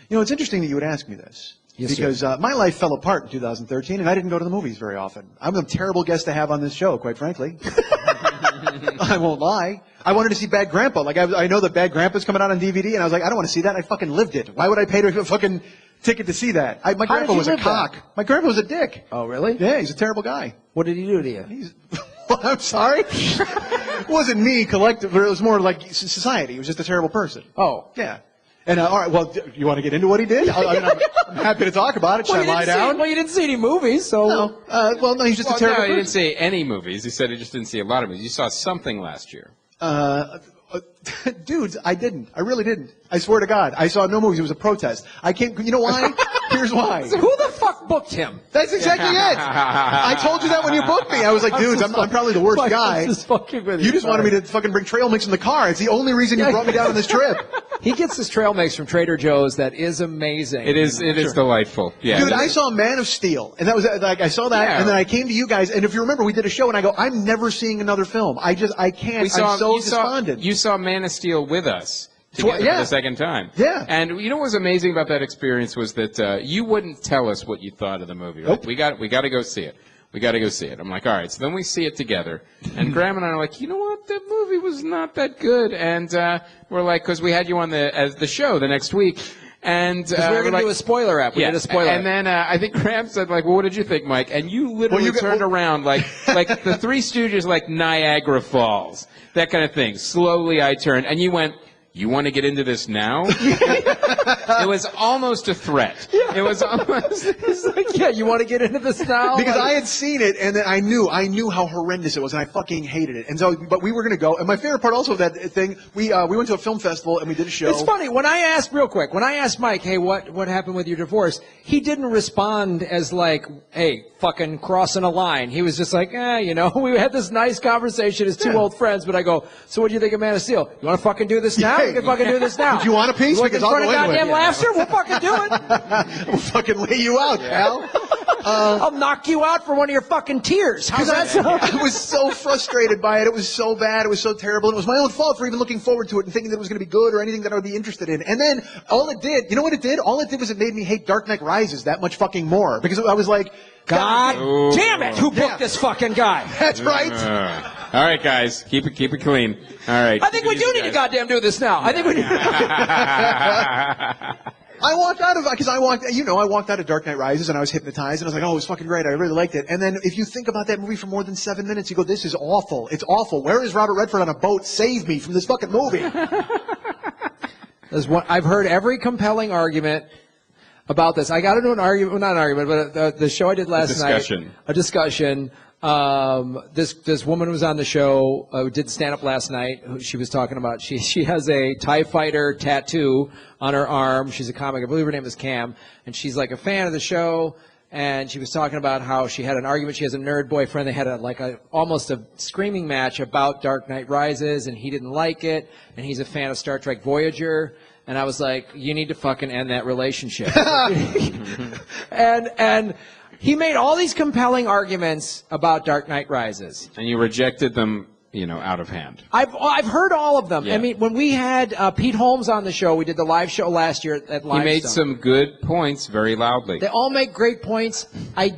S7: know, it's interesting that you would ask me this.
S4: Yes,
S7: because my life fell apart in 2013, and I didn't go to the movies very often. I'm a terrible guest to have on this show, quite frankly. I won't lie. I wanted to see Bad Grandpa. Like, I know that Bad Grandpa's coming out on DVD, and I was like, I don't want to see that. I fucking lived it. Why would I pay a fucking ticket to see that? My grandpa
S4: did
S7: was
S4: you
S7: a
S4: live
S7: cock.
S4: that?
S7: My grandpa was a dick.
S4: Oh, really?
S7: Yeah, he's a terrible guy.
S4: What did he do to you?
S7: Well, I'm sorry. It wasn't me, collective. It was more like society. He was just a terrible person.
S4: Oh.
S7: Yeah. And all right, well, you want to get into what he did? I'm happy to talk about it. Should I lie down?
S4: Well, you didn't see any movies, so...
S7: No. Well, no, he's just a
S5: Well,
S7: terrible
S5: no, he didn't
S7: person.
S5: see any movies. He said he just didn't see a lot of movies. You saw something last year.
S7: Dudes, I didn't. I really didn't. I swear to God. I saw no movies. It was a protest. I can't, you know why? Here's why.
S4: Who the fuck booked him?
S7: That's exactly it. I told you that when you booked me. I was like, dudes, I'm probably the worst guy.
S4: I'm just fucking with you.
S7: You just wanted me to fucking bring trail mix in the car. It's the only reason you brought me down on this trip.
S4: He gets this trail mix from Trader Joe's that is amazing.
S5: It is delightful. Yeah.
S7: Dude, I saw Man of Steel, and that was like I saw that,
S5: Yeah.
S7: and then I came to you guys, and if you remember, we did a show, and I go, I'm never seeing another film. I can't. I'm so despondent.
S5: You saw Man of Steel with us together for the second time.
S7: Yeah.
S5: And you know what was amazing about that experience was that you wouldn't tell us what you thought of the movie. Right?
S7: Nope.
S5: We got to go see it. We got to go see it. I'm like, all right. So then we see it together, and Graham and I are like, you know what? That movie was not that good. And we're like, because we had you on the show the next week, and
S4: we were going to do a spoiler app. We did a spoiler.
S5: And then I think Graham said, like, well, what did you think, Mike? And you literally turned around like the Three Stooges, like Niagara Falls, that kind of thing. Slowly, I turned, and you went, you want to get into this now? It was almost a threat. Yeah. It was almost.
S4: It's like, yeah, you want to get into this now?
S7: Because I had seen it, and then I knew how horrendous it was, and I fucking hated it. And so, but we were going to go. And my favorite part also of that thing, we went to a film festival and we did a show.
S4: It's funny when I asked Mike, hey, what happened with your divorce? He didn't respond as like, hey, fucking crossing a line. He was just like, we had this nice conversation as two old friends. But I go, so what do you think of Man of Steel? You want to fucking do this now? We can fucking do this now.
S7: Do you want a piece?
S4: Because I'll go into goddamn laughter. We'll fucking do it.
S7: We'll fucking lay you out, pal.
S4: I'll knock you out for one of your fucking tears. How's that sound?
S7: I was so frustrated by it. It was so bad. It was so terrible. And it was my own fault for even looking forward to it and thinking that it was going to be good or anything that I would be interested in. And then all it did, you know what it did? All it did was it made me hate Dark Knight Rises that much fucking more. Because I was like,
S4: God damn it! Who booked this fucking guy?
S7: That's right.
S5: All right, guys, keep it clean. All right.
S4: I think we do need to goddamn do this now. I think we do.
S7: I walked out of Dark Knight Rises and I was hypnotized and I was like, oh, it was fucking great. I really liked it. And then if you think about that movie for more than 7 minutes, you go, this is awful. It's awful. Where is Robert Redford on a boat? Save me from this fucking movie.
S4: I've heard every compelling argument about this. I got into an argument, well, not an argument, but the show I did last night. A discussion. This woman was on the show, did stand up last night. She was talking about, she has a TIE fighter tattoo on her arm. She's a comic. I believe her name is Cam. And she's like a fan of the show. And she was talking about how she had an argument. She has a nerd boyfriend. They had almost a screaming match about Dark Knight Rises, and he didn't like it. And he's a fan of Star Trek Voyager. And I was like, you need to fucking end that relationship. and he made all these compelling arguments about Dark Knight Rises.
S5: And you rejected them, out of hand.
S4: I've heard all of them.
S5: Yeah.
S4: I mean, when we had Pete Holmes on the show, we did the live show last year at Live.
S5: He made some good points very loudly.
S4: They all make great points. That's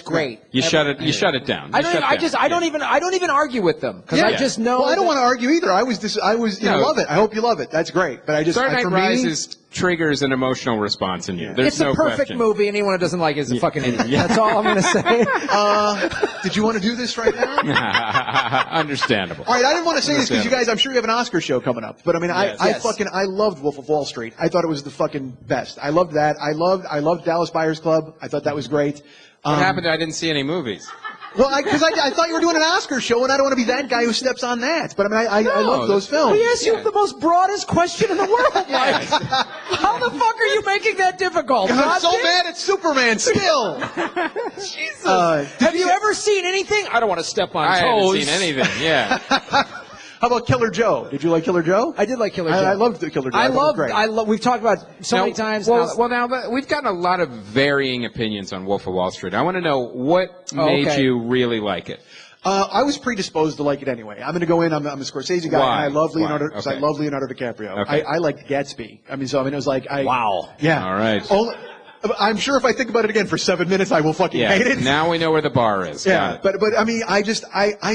S4: great.
S5: You shut it down.
S4: I don't even argue with them because I just know.
S7: Well, I don't want to argue either. I love it. I hope you love it. That's great. But
S5: Dark Knight Rises triggers an emotional response in you.
S4: It's a perfect movie. Anyone who doesn't like it is a fucking idiot. That's all I'm going to say.
S7: Did you want to do this right now?
S5: Understandable.
S7: All right, I didn't want to say this because you guys, I'm sure you have an Oscar show coming up. But I mean, I loved Wolf of Wall Street. I thought it was the fucking best. I loved that. I loved Dallas Buyers Club. I thought that was great.
S5: What happened? I didn't see any movies.
S7: Well, because I thought you were doing an Oscar show, and I don't want to be that guy who steps on that. But I mean, I love those films.
S4: We asked you the most broadest question in the world, Mike. How the fuck are you making that difficult?
S7: I'm so mad at Superman still.
S4: Jesus. Have you ever seen anything? I don't want to step on toes.
S5: I haven't seen anything. Yeah.
S7: How about Killer Joe? Did you like Killer Joe?
S4: I did like Killer Joe.
S7: I loved Killer Joe.
S4: We've talked about many times.
S5: Now we've gotten a lot of varying opinions on Wolf of Wall Street. I want to know what made you really like it.
S7: I was predisposed to like it anyway. I'm going to go in. I'm a Scorsese guy.
S5: Why?
S7: And I love Leonardo.
S5: Okay.
S7: I love Leonardo DiCaprio.
S5: Okay.
S7: I liked Gatsby. I mean, it was like
S4: wow.
S7: Yeah.
S5: All right.
S7: I'm sure if I think about it again for 7 minutes, I will fucking hate it.
S5: Now we know where the bar is.
S7: Yeah, but I mean, I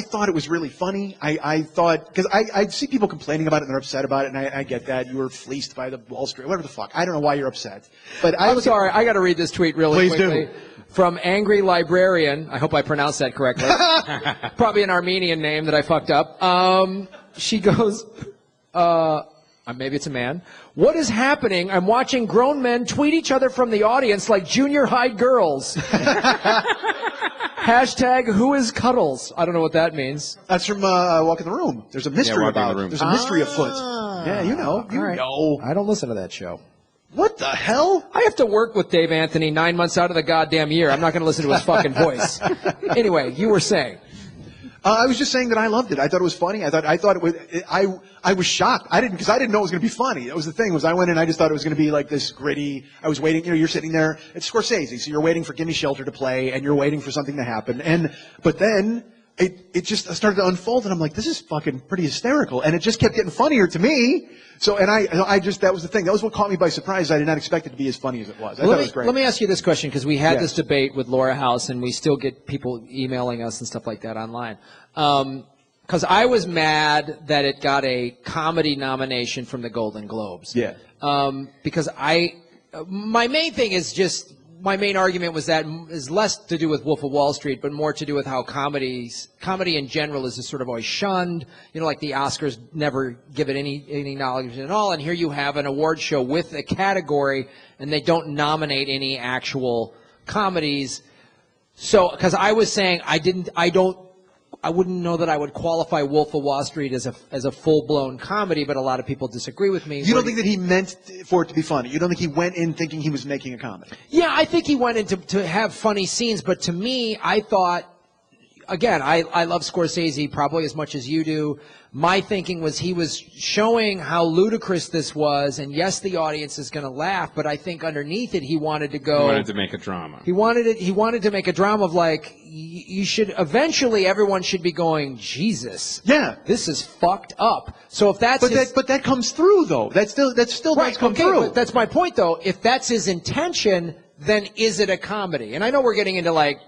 S7: thought it was really funny. I thought, because I see people complaining about it and they're upset about it, and I get that. You were fleeced by the Wall Street, whatever the fuck. I don't know why you're upset. But
S4: I'm sorry, I got to read this tweet really quickly.
S7: Please do.
S4: From Angry Librarian. I hope I pronounced that correctly. Probably an Armenian name that I fucked up. She goes, maybe it's a man. What is happening? I'm watching grown men tweet each other from the audience like junior high girls. Hashtag who is Cuddles? I don't know what that means.
S7: That's from Walk in the Room. There's a mystery about it. There's a mystery afoot. Yeah, you know.
S4: know. I don't listen to that show.
S7: What the hell?
S4: I have to work with Dave Anthony 9 months out of the goddamn year. I'm not going to listen to his fucking voice. Anyway, you were saying.
S7: I was just saying that I loved it. I thought it was funny. I thought it was. I was shocked. I didn't know it was going to be funny. That was the thing. Was I went in. I just thought it was going to be like this gritty. I was waiting. You're sitting there. It's Scorsese, so you're waiting for Gimme Shelter to play, and you're waiting for something to happen. But then it just started to unfold, and I'm like, this is fucking pretty hysterical, and it just kept getting funnier to me. So, and I just, that was the thing. That was what caught me by surprise. I did not expect it to be as funny as it was. I thought it was great.
S4: Let me ask you this question, because we had
S7: Yes.
S4: this debate with Laura House, and we still get people emailing us and stuff like that online. Because I was mad that it got a comedy nomination from the Golden Globes.
S7: Yeah.
S4: Because my main thing is just, my main argument was that is less to do with Wolf of Wall Street, but more to do with how comedy in general is just sort of always shunned. You know, like the Oscars never give it any acknowledgement at all. And here you have an award show with a category, and they don't nominate any actual comedies. So, because I was saying I wouldn't know that I would qualify Wolf of Wall Street as a full-blown comedy, but a lot of people disagree with me.
S7: You don't think that he meant for it to be funny? You don't think he went in thinking he was making a comedy?
S4: Yeah, I think he went in to have funny scenes, but to me, I thought, again, I love Scorsese probably as much as you do. My thinking was he was showing how ludicrous this was, and yes, the audience is going to laugh, but I think underneath it, he wanted to go.
S5: He wanted to make a drama.
S4: He wanted to make a drama of like, you should, eventually everyone should be going, Jesus.
S7: Yeah.
S4: This is fucked up. So if that's
S7: But that comes through though. That still
S4: right,
S7: does come
S4: okay,
S7: through.
S4: but that's my point though. If that's his intention, then is it a comedy? And I know we're getting into like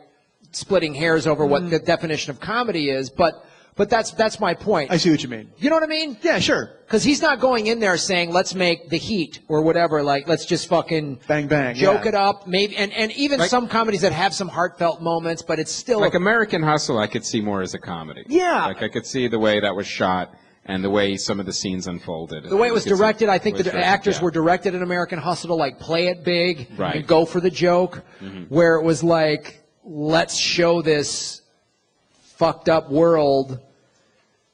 S4: splitting hairs over what the definition of comedy is, but that's my point.
S7: I see what you mean.
S4: You know what I mean?
S7: Yeah, sure.
S4: Because he's not going in there saying, let's make The Heat or whatever, like, let's just fucking
S7: Bang, bang,
S4: joke
S7: yeah.
S4: it up. Maybe, and even
S5: Like-
S4: some comedies that have some heartfelt moments, but it's still
S5: Like American Hustle, I could see more as a comedy.
S4: Yeah.
S5: Like I could see the way that was shot and the way some of the scenes unfolded.
S4: the way it was
S5: You could see-
S4: directed. I think
S5: was
S4: the
S5: directed,
S4: actors
S5: yeah.
S4: were directed in American Hustle to like play it big
S5: Right.
S4: and go for the joke, where it was like, let's show this fucked up world.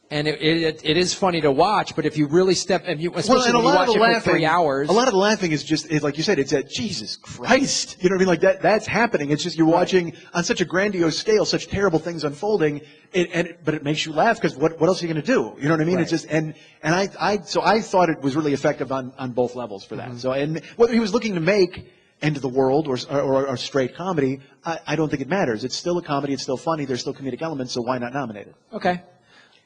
S4: And it is funny to watch, but if you really especially when you watch it for 3 hours.
S7: A lot of the laughing is just, like you said, it's at Jesus Christ. You know what I mean? Like that's happening. It's just you're watching on such a grandiose scale, such terrible things unfolding, but it makes you laugh because what else are you going to do? You know what I mean?
S4: Right.
S7: It's just so I thought it was really effective on both levels for that. So and whether he was looking to make End of the World or straight comedy, I don't think it matters. It's still a comedy. It's still funny. There's still comedic elements. So why not nominate it?
S4: Okay.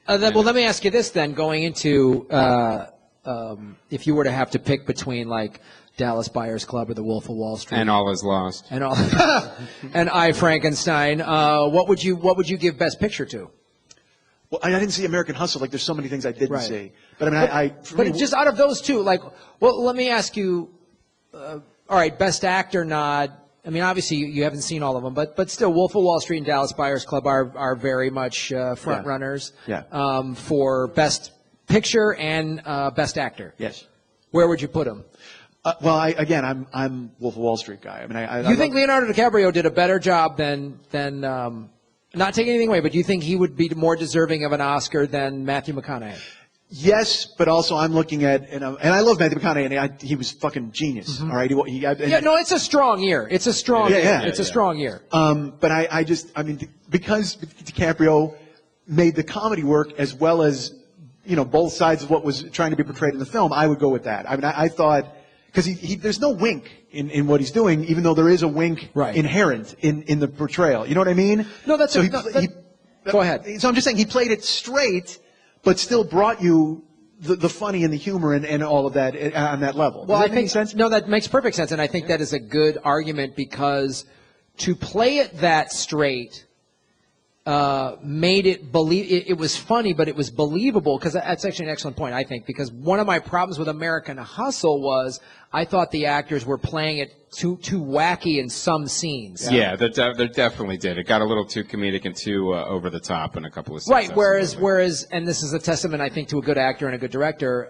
S4: Well, let me ask you this then. Going into, if you were to have to pick between like Dallas Buyers Club or The Wolf of Wall Street,
S5: And All Is Lost.
S4: and all, and I Frankenstein, what would you give Best Picture to?
S7: Well, I didn't see American Hustle. Like there's so many things I didn't
S4: Right.
S7: see. But I mean,
S4: But just out of those two, like, well, let me ask you. All right, Best Actor nod. I mean, obviously you haven't seen all of them, but still, Wolf of Wall Street and Dallas Buyers Club are very much front runners.
S7: Yeah.
S4: For Best Picture and Best Actor.
S7: yes.
S4: Where would you put them?
S7: Well, I'm Wolf of Wall Street guy. I mean, I
S4: You think Leonardo DiCaprio did a better job than not taking anything away, but do you think he would be more deserving of an Oscar than Matthew McConaughey?
S7: Yes, but also I'm looking at, and I love Matthew McConaughey, and he was fucking genius. All right,
S4: Yeah, no, it's a strong year. It's a strong year.
S7: yeah,
S4: It's a strong year.
S7: But I mean, because DiCaprio made the comedy work as well as, both sides of what was trying to be portrayed in the film, I would go with that. I mean, I thought, because there's no wink in what he's doing, even though there is a wink
S4: Right.
S7: inherent in the portrayal. You know what I mean?
S4: No, that's
S7: so
S4: go ahead.
S7: So I'm just saying he played it straight, but still brought you the funny and the humor and all of that on that level.
S4: Well,
S7: Does that
S4: I
S7: make any
S4: think
S7: sense?
S4: no, that makes perfect sense, and I think that is a good argument because to play it that straight made it it was funny, but it was believable. Because that's actually an excellent point, I think. Because one of my problems with American Hustle was I thought the actors were playing it too wacky in some scenes.
S5: Yeah, they definitely did. It got a little too comedic and too over the top in a couple of scenes.
S4: Right. Whereas, and this is a testament, I think, to a good actor and a good director.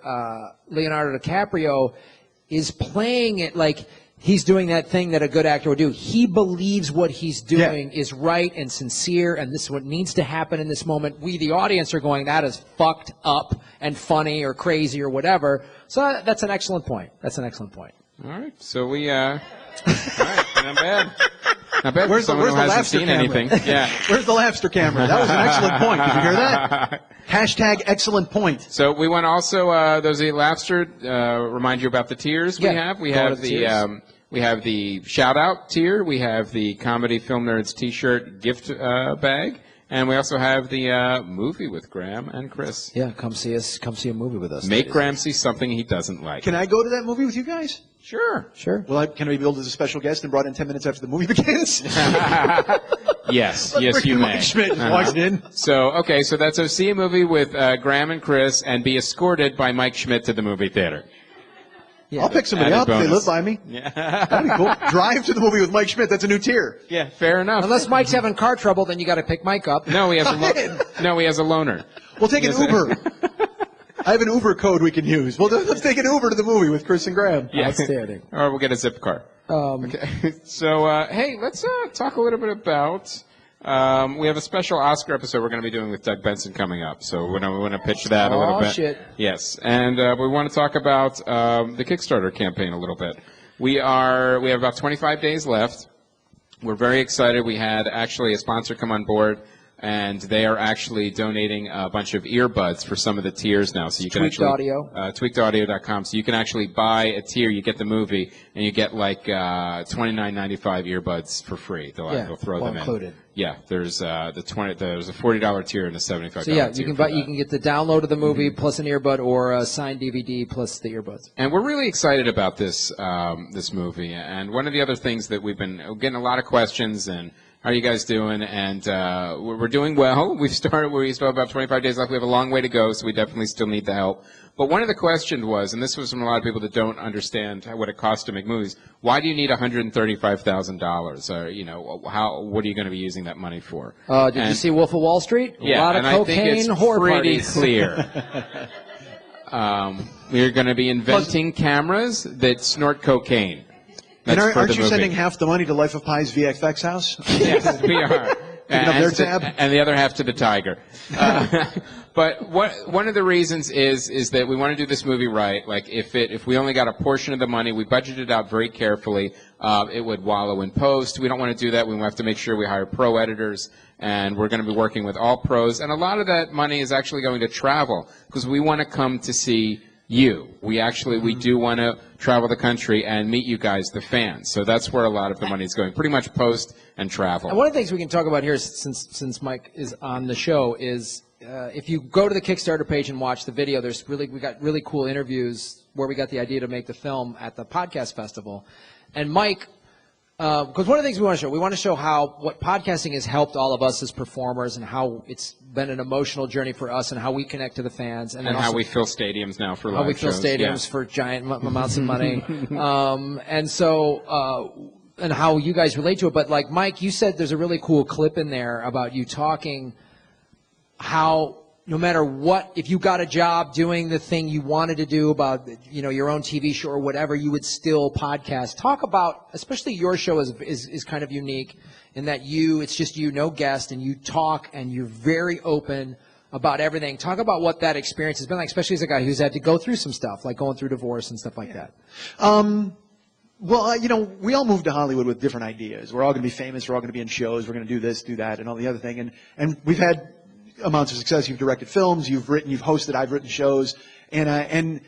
S4: Leonardo DiCaprio is playing it like he's doing that thing that a good actor would do. He believes what he's doing is right and sincere, and this is what needs to happen in this moment. We, the audience, are going, that is fucked up and funny or crazy or whatever. So that's an excellent point. That's an excellent point.
S5: All right. So all right, not bad. Not bad for
S7: Where's the
S5: someone who hasn't
S7: laughter
S5: seen
S7: camera?
S5: anything. Yeah.
S7: Where's the laughter camera? That was an excellent point. Did you hear that? Hashtag excellent point.
S5: So we want to also, those of you laughter, remind you about the tiers we have. We have we have the shout out tier. We have the Comedy Film Nerds T-shirt gift bag. And we also have the movie with Graham and Chris.
S4: Yeah, come see us. Come see a movie with us.
S5: Make Graham see something he doesn't like.
S7: Can I go to that movie with you guys?
S5: Sure.
S7: Well, can I be billed as a special guest and brought in 10 minutes after the movie begins?
S5: Yes, you may.
S7: Mike Schmidt walks in.
S5: So that's a see a movie with Graham and Chris and be escorted by Mike Schmidt to the movie theater.
S7: Yeah. I'll pick somebody
S5: Added
S7: up if they
S5: bonus.
S7: live by me.
S5: Yeah.
S7: That'd be cool. Drive to the movie with Mike Schmidt. That's a new tier.
S5: Yeah, fair enough.
S4: Unless Mike's having car trouble, then you got to pick Mike up.
S5: No, he has a loaner.
S7: We'll take an Uber. I have an Uber code we can use. Well, let's take an Uber to the movie with Chris and Graham.
S5: Yeah.
S4: Outstanding.
S5: Or we'll get a zip car. Okay. So, hey, let's talk a little bit about. We have a special Oscar episode we're going to be doing with Doug Benson coming up. So we want to pitch that a little bit.
S4: Shit.
S5: Yes, and we want to talk about the Kickstarter campaign a little bit. We have about 25 days left. We're very excited. We had actually a sponsor come on board, and they are actually donating a bunch of earbuds for some of the tiers now. So you can tweakedaudio.com. So you can actually buy a tier. You get the movie, and you get like $29.95 earbuds for free. They'll throw them
S4: included.
S5: in. Yeah, there's there's a $40 tier and a $75
S4: So yeah,
S5: tier.
S4: you can get the download of the movie plus an earbud or a signed DVD plus the earbuds.
S5: And we're really excited about this this movie. And one of the other things that we've been getting a lot of questions and how are you guys doing? And we're doing well. We still have about 25 days left. We have a long way to go, so we definitely still need the help. But one of the questions was, and this was from a lot of people that don't understand what it costs to make movies, why do you need $135,000? What are you going to be using that money for?
S4: Did you see Wolf of Wall Street?
S5: Yeah,
S4: a lot of
S5: and
S4: cocaine,
S5: I think it's
S4: horror
S5: pretty
S4: parties.
S5: clear. We're going to be inventing cameras that snort cocaine.
S7: And
S5: That's for
S7: aren't
S5: the
S7: you
S5: movie.
S7: sending half the money to Life of Pi's VFX house?
S5: Yes, we are.
S7: Picking up their tab?
S5: And the other half to the tiger. But one of the reasons is that we want to do this movie right. Like if we only got a portion of the money, we budgeted it out very carefully. It would wallow in post. We don't want to do that. We have to make sure we hire pro editors, and we're going to be working with all pros. And a lot of that money is actually going to travel because we want to come to see you. We do want to travel the country and meet you guys, the fans. So that's where a lot of the money is going, pretty much post and travel.
S4: And one of the things we can talk about here, since Mike is on the show, is if you go to the Kickstarter page and watch the video, we got really cool interviews where we got the idea to make the film at the podcast festival. And Mike, because one of the things we want to show what podcasting has helped all of us as performers and how it's been an emotional journey for us and how we connect to the fans. And then
S5: how
S4: also
S5: we fill stadiums now for live
S4: how we fill
S5: shows.
S4: stadiums for giant amounts of money. And how you guys relate to it. But like Mike, you said there's a really cool clip in there about you talking how no matter what, if you got a job doing the thing you wanted to do about, your own TV show or whatever, you would still podcast. Talk about, especially your show is kind of unique in that it's just you, no guest, and you talk and you're very open about everything. Talk about what that experience has been like, especially as a guy who's had to go through some stuff, like going through divorce and stuff like that.
S7: Well, we all moved to Hollywood with different ideas. We're all going to be famous. We're all going to be in shows. We're going to do this, do that, and all the other thing. And we've had amounts of success. You've directed films. You've written. You've hosted. I've written shows. And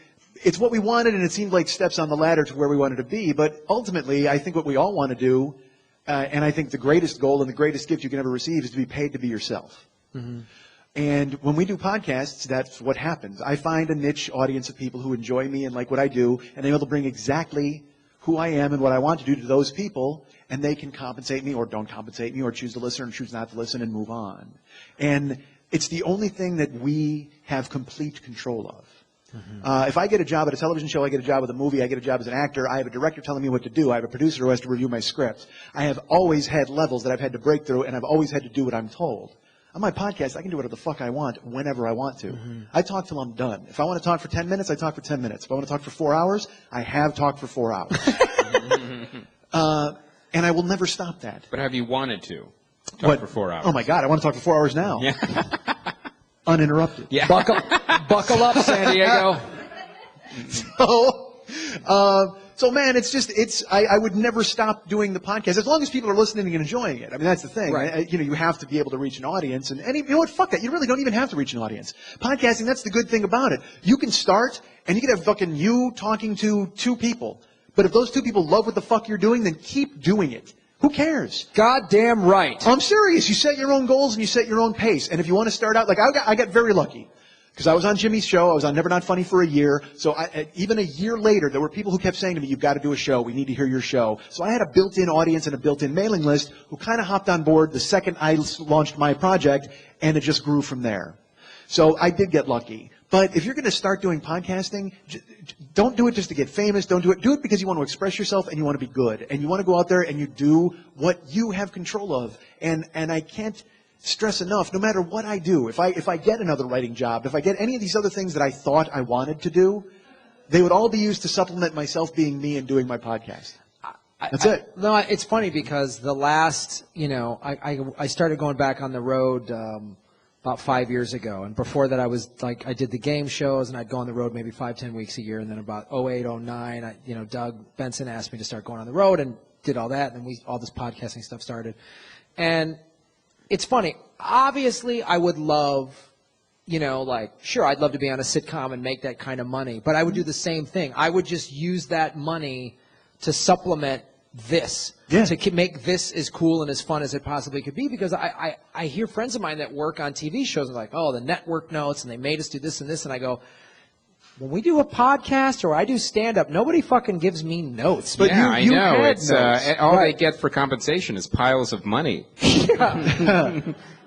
S7: it's what we wanted, and it seemed like steps on the ladder to where we wanted to be. But ultimately, I think what we all want to do, and I think the greatest goal and the greatest gift you can ever receive is to be paid to be yourself. Mm-hmm. And when we do podcasts, that's what happens. I find a niche audience of people who enjoy me and like what I do, and they're able to bring exactly who I am and what I want to do to those people, and they can compensate me or don't compensate me or choose to listen or choose not to listen and move on. And it's the only thing that we have complete control of. Mm-hmm. If I get a job at a television show, I get a job with a movie, I get a job as an actor, I have a director telling me what to do, I have a producer who has to review my script. I have always had levels that I've had to break through, and I've always had to do what I'm told. On my podcast, I can do whatever the fuck I want, whenever I want to. Mm-hmm. I talk till I'm done. If I want to talk for 10 minutes, I talk for 10 minutes. If I want to talk for 4 hours, I have talked for 4 hours. And I will never stop that.
S5: But have you wanted to talk for 4 hours?
S7: Oh my God, I want to talk for 4 hours now.
S5: Yeah.
S7: Uninterrupted.
S4: Yeah. Buckle up, San Diego.
S7: So man, I would never stop doing the podcast as long as people are listening and enjoying it. I mean, that's the thing.
S4: Right.
S7: You have to be able to reach an audience, and you know what? Fuck that. You really don't even have to reach an audience. Podcasting, that's the good thing about it. You can start, and you can have fucking you talking to 2 people. But if those 2 people love what the fuck you're doing, then keep doing it. Who cares?
S4: Goddamn right.
S7: I'm serious. You set your own goals and you set your own pace. And if you want to start out, like I got very lucky. Because I was on Jimmy's show. I was on Never Not Funny for a year. So even a year later, there were people who kept saying to me, you've got to do a show. We need to hear your show. So I had a built-in audience and a built-in mailing list who kind of hopped on board the second I launched my project, and it just grew from there. So I did get lucky. But if you're going to start doing podcasting, don't do it just to get famous. Don't do it. Do it because you want to express yourself and you want to be good. And you want to go out there and you do what you have control of. And I can't stress enough, no matter what I do, if I get another writing job, if I get any of these other things that I thought I wanted to do, they would all be used to supplement myself being me and doing my podcast. That's it.
S4: No, it's funny because the last, I started going back on the road about 5 years ago. And before that, I did the game shows, and I'd go on the road maybe 5-10 weeks a year. And then about 08, 09, Doug Benson asked me to start going on the road and did all that. And then all this podcasting stuff started. And it's funny. Obviously, I would love, sure, I'd love to be on a sitcom and make that kind of money. But I would do the same thing. I would just use that money to supplement this, to make this as cool and as fun as it possibly could be. Because I hear friends of mine that work on TV shows and like, oh, the network notes, and they made us do this and this. And I go, when we do a podcast or I do stand-up, nobody fucking gives me notes.
S5: But yeah, I know. It's all
S4: Right.
S5: they get for compensation is piles of money.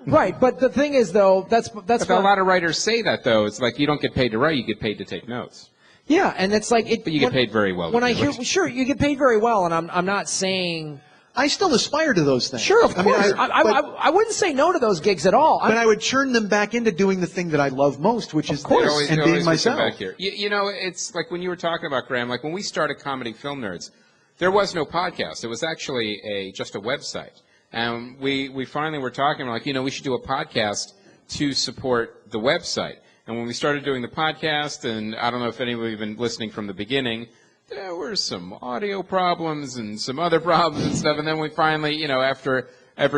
S4: Right, but the thing is, though, that's
S5: But
S4: what
S5: a lot of writers say that, though. It's like you don't get paid to write, you get paid to take notes.
S4: Yeah, and it's like
S5: But you get paid very well.
S4: When I hear, sure, you get paid very well, and I'm not saying.
S7: I still aspire to those things.
S4: Sure, of course.
S7: But
S4: I wouldn't say no to those gigs at all.
S7: I would churn them back into doing the thing that I love most, which is
S5: They
S7: this
S5: always-
S7: and
S5: they
S7: being
S5: always would come
S7: myself.
S5: back here. It's like when you were talking about, Graham, like when we started Comedy Film Nerds, there was no podcast. It was actually just a website. And we finally were talking, like, we should do a podcast to support the website. And when we started doing the podcast, and I don't know if anybody had been listening from the beginning, there were some audio problems and some other problems and stuff. And then we finally, after a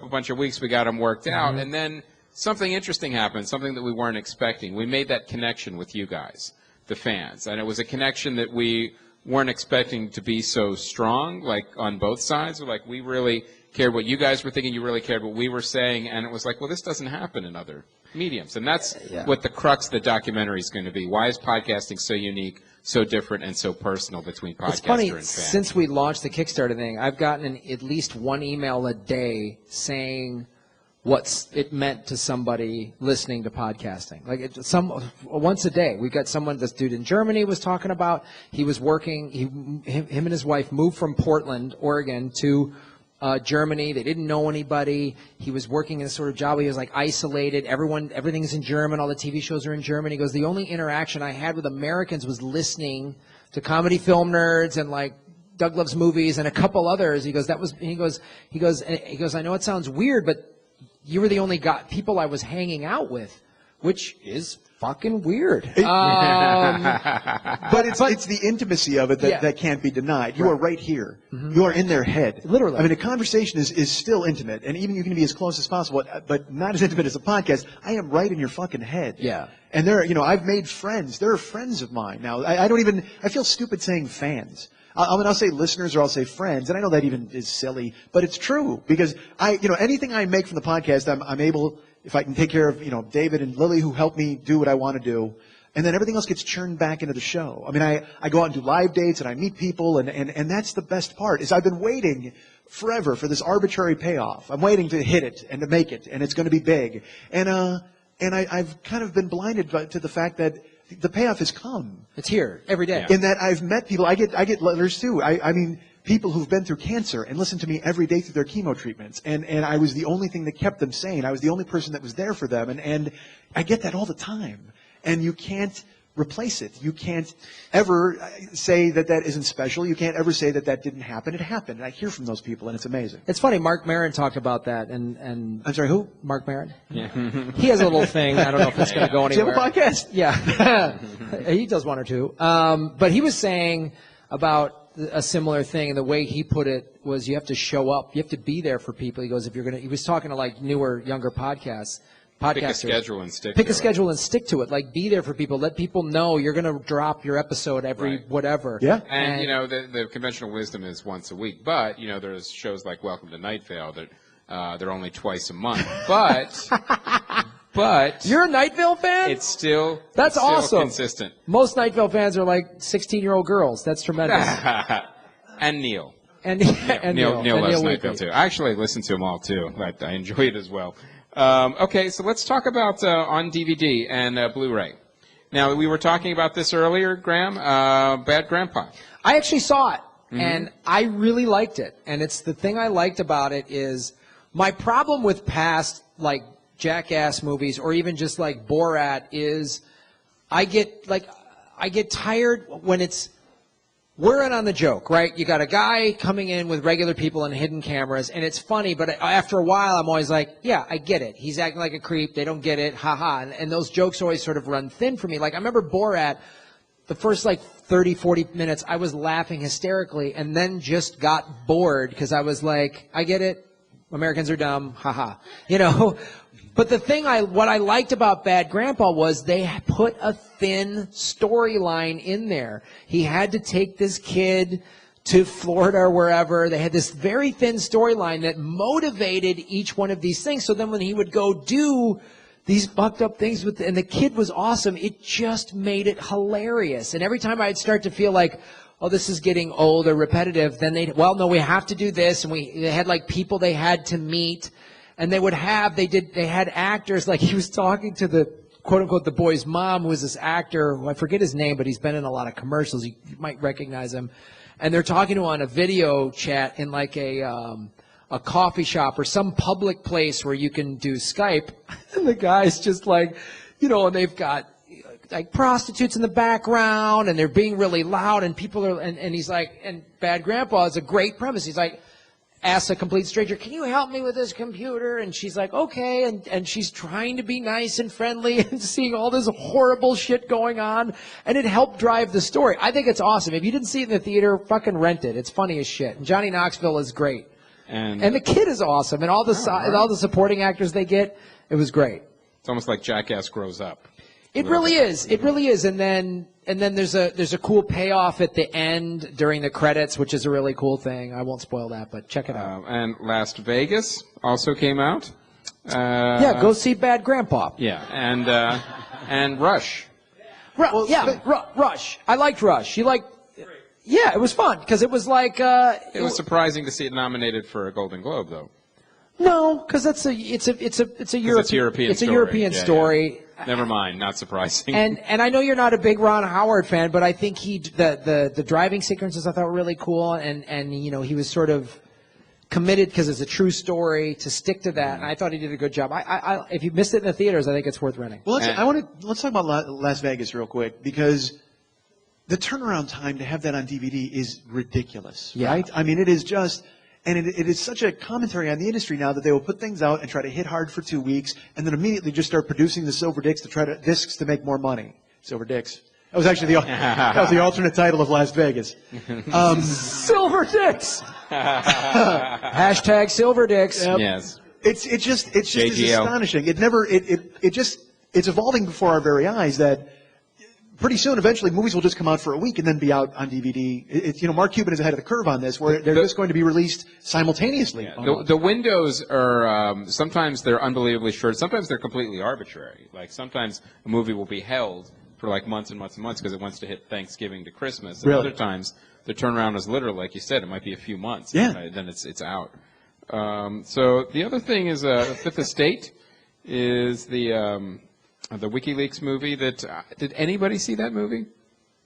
S5: bunch of weeks, we got them worked out. And then something interesting happened, something that we weren't expecting. We made that connection with you guys, the fans. And it was a connection that we weren't expecting to be so strong, like on both sides. Like we really cared what you guys were thinking, you really cared what we were saying, and it was like, well, this doesn't happen in other mediums. And that's what the crux of the documentary is going to be. Why is podcasting so unique, so different, and so personal between podcaster
S4: It's funny,
S5: and fan?
S4: since we launched the Kickstarter thing, I've gotten at least one email a day saying what it meant to somebody listening to podcasting. Like once a day. We've got this dude in Germany was talking about, he was working, him and his wife moved from Portland, Oregon to Germany. They didn't know anybody. He was working in a sort of job where he was like isolated. Everything's in German. All the TV shows are in German. He goes, the only interaction I had with Americans was listening to Comedy Film Nerds and like Doug Loves Movies and a couple others. He goes, he goes, I know it sounds weird, but you were the only people I was hanging out with, which is fucking weird.
S7: But it's the intimacy of it that can't be denied. You are right here. You are in their head.
S4: Literally.
S7: I mean, a conversation is still intimate, and even you can be as close as possible, but not as intimate as a podcast. I am right in your fucking head.
S4: Yeah.
S7: And I've made friends. There are friends of mine now. I feel stupid saying fans. I'll say listeners or I'll say friends, and I know that even is silly, but it's true because anything I make from the podcast, I'm able, if I can take care of, David and Lily who help me do what I want to do, and then everything else gets churned back into the show. I mean, I go out and do live dates and I meet people, and that's the best part is I've been waiting forever for this arbitrary payoff. I'm waiting to hit it and to make it, and it's going to be big. And I've kind of been blinded to the fact that the payoff has come.
S4: It's here every day.
S7: In that I've met people. I get letters too. I mean, people who've been through cancer and listen to me every day through their chemo treatments. And I was the only thing that kept them sane. I was the only person that was there for them. And I get that all the time. And you can't replace it. You can't ever say that isn't special. You can't ever say that didn't happen. It happened. And I hear from those people, and it's amazing.
S4: It's funny, Mark Maron talked about that, and
S7: I'm sorry, who?
S4: Mark Maron. Yeah. He has a little thing. I don't know if it's going to go
S7: Do you
S4: anywhere.
S7: have a podcast?
S4: Yeah. He does one or two. But he was saying, about a similar thing, and the way he put it was you have to show up. You have to be there for people. He goes, if you're going to – he was talking to, like, newer, younger podcasters.
S5: Pick a schedule and stick
S4: Pick
S5: to
S4: a schedule and stick to it. Like, be there for people. Let people know you're going to drop your episode every whatever.
S7: Yeah.
S5: And, you know, the conventional wisdom is once a week. But, you know, there's shows like Welcome to Night Vale that they're only twice a month. But
S4: You're a Night Vale fan?
S5: it's still
S4: That's
S5: it's still
S4: awesome.
S5: consistent.
S4: Most Night Vale fans are like 16-year-old girls. That's tremendous.
S5: And Neil.
S4: and
S5: Neil loves Night Vale
S4: Weekly.
S5: too. I actually listen to them all too. I enjoy it as well. Okay, so let's talk about on DVD and Blu-ray. Now, we were talking about this earlier, Graham, Bad Grandpa.
S4: I actually saw it, and I really liked it. And it's the thing I liked about it is my problem with past, like, Jackass movies or even just, like, Borat is I get tired when it's we're in on the joke, right? You got a guy coming in with regular people and hidden cameras, and it's funny, but after a while, I'm always like, yeah, I get it. He's acting like a creep. They don't get it. Ha-ha. And those jokes always sort of run thin for me. Like, I remember Borat, the first, 30, 40 minutes, I was laughing hysterically and then just got bored because I was like, I get it. Americans are dumb. Ha-ha. You know? But the thing what I liked about Bad Grandpa was they put a thin storyline in there. He had to take this kid to Florida or wherever. They had this very thin storyline that motivated each one of these things. So then when he would go do these fucked up things and the kid was awesome, it just made it hilarious. And every time I'd start to feel like, oh, this is getting old or repetitive, then no, we have to do this. And they had people they had to meet. And they had actors, like he was talking to the quote unquote the boy's mom, who was this actor, who I forget his name, but he's been in a lot of commercials. You might recognize him. And they're talking to him on a video chat in like a coffee shop or some public place where you can do Skype. And the guy's just like, and they've got like prostitutes in the background and they're being really loud and people are, and he's like, and Bad Grandpa is a great premise. He's like, asks a complete stranger, can you help me with this computer? And she's like, okay. And she's trying to be nice and friendly and seeing all this horrible shit going on. And it helped drive the story. I think it's awesome. If you didn't see it in the theater, fucking rent it. It's funny as shit. And Johnny Knoxville is great. And the kid is awesome. And all the supporting actors they get, it was great.
S5: It's almost like Jackass grows up.
S4: It really is. It really is. And then there's a cool payoff at the end during the credits, which is a really cool thing. I won't spoil that, but check it out.
S5: And Las Vegas also came out.
S4: Yeah, go see Bad Grandpa.
S5: Yeah, and Rush.
S4: Rush. I liked Rush. Yeah, it was fun because it was like.
S5: It was surprising to see it nominated for a Golden Globe, though.
S4: No, because it's a European story.
S5: Yeah. Never mind, not surprising.
S4: And I know you're not a big Ron Howard fan, but I think the driving sequences I thought were really cool, and he was sort of committed because it's a true story to stick to that, and I thought he did a good job. I if you missed it in the theaters, I think it's worth renting.
S7: Well, let's talk about Las Vegas real quick because the turnaround time to have that on DVD is ridiculous, right? I mean, it is just. And it is such a commentary on the industry now that they will put things out and try to hit hard for 2 weeks and then immediately just start producing the silver discs to make more money. Silver dicks. That was actually the alternate title of Las Vegas.
S4: Silver dicks. Hashtag silver dicks.
S7: Yep.
S5: Yes.
S7: It's just astonishing. It's evolving before our very eyes that pretty soon, eventually, movies will just come out for a week and then be out on DVD. Mark Cuban is ahead of the curve on this, where they're just going to be released simultaneously.
S5: Yeah. The windows are sometimes they're unbelievably short. Sometimes they're completely arbitrary. Like sometimes a movie will be held for like months and months and months because it wants to hit Thanksgiving to Christmas. And other times the turnaround is literal, like you said, it might be a few months.
S7: Yeah.
S5: And then it's out. So the other thing is Fifth Estate is the WikiLeaks movie that did anybody see that movie?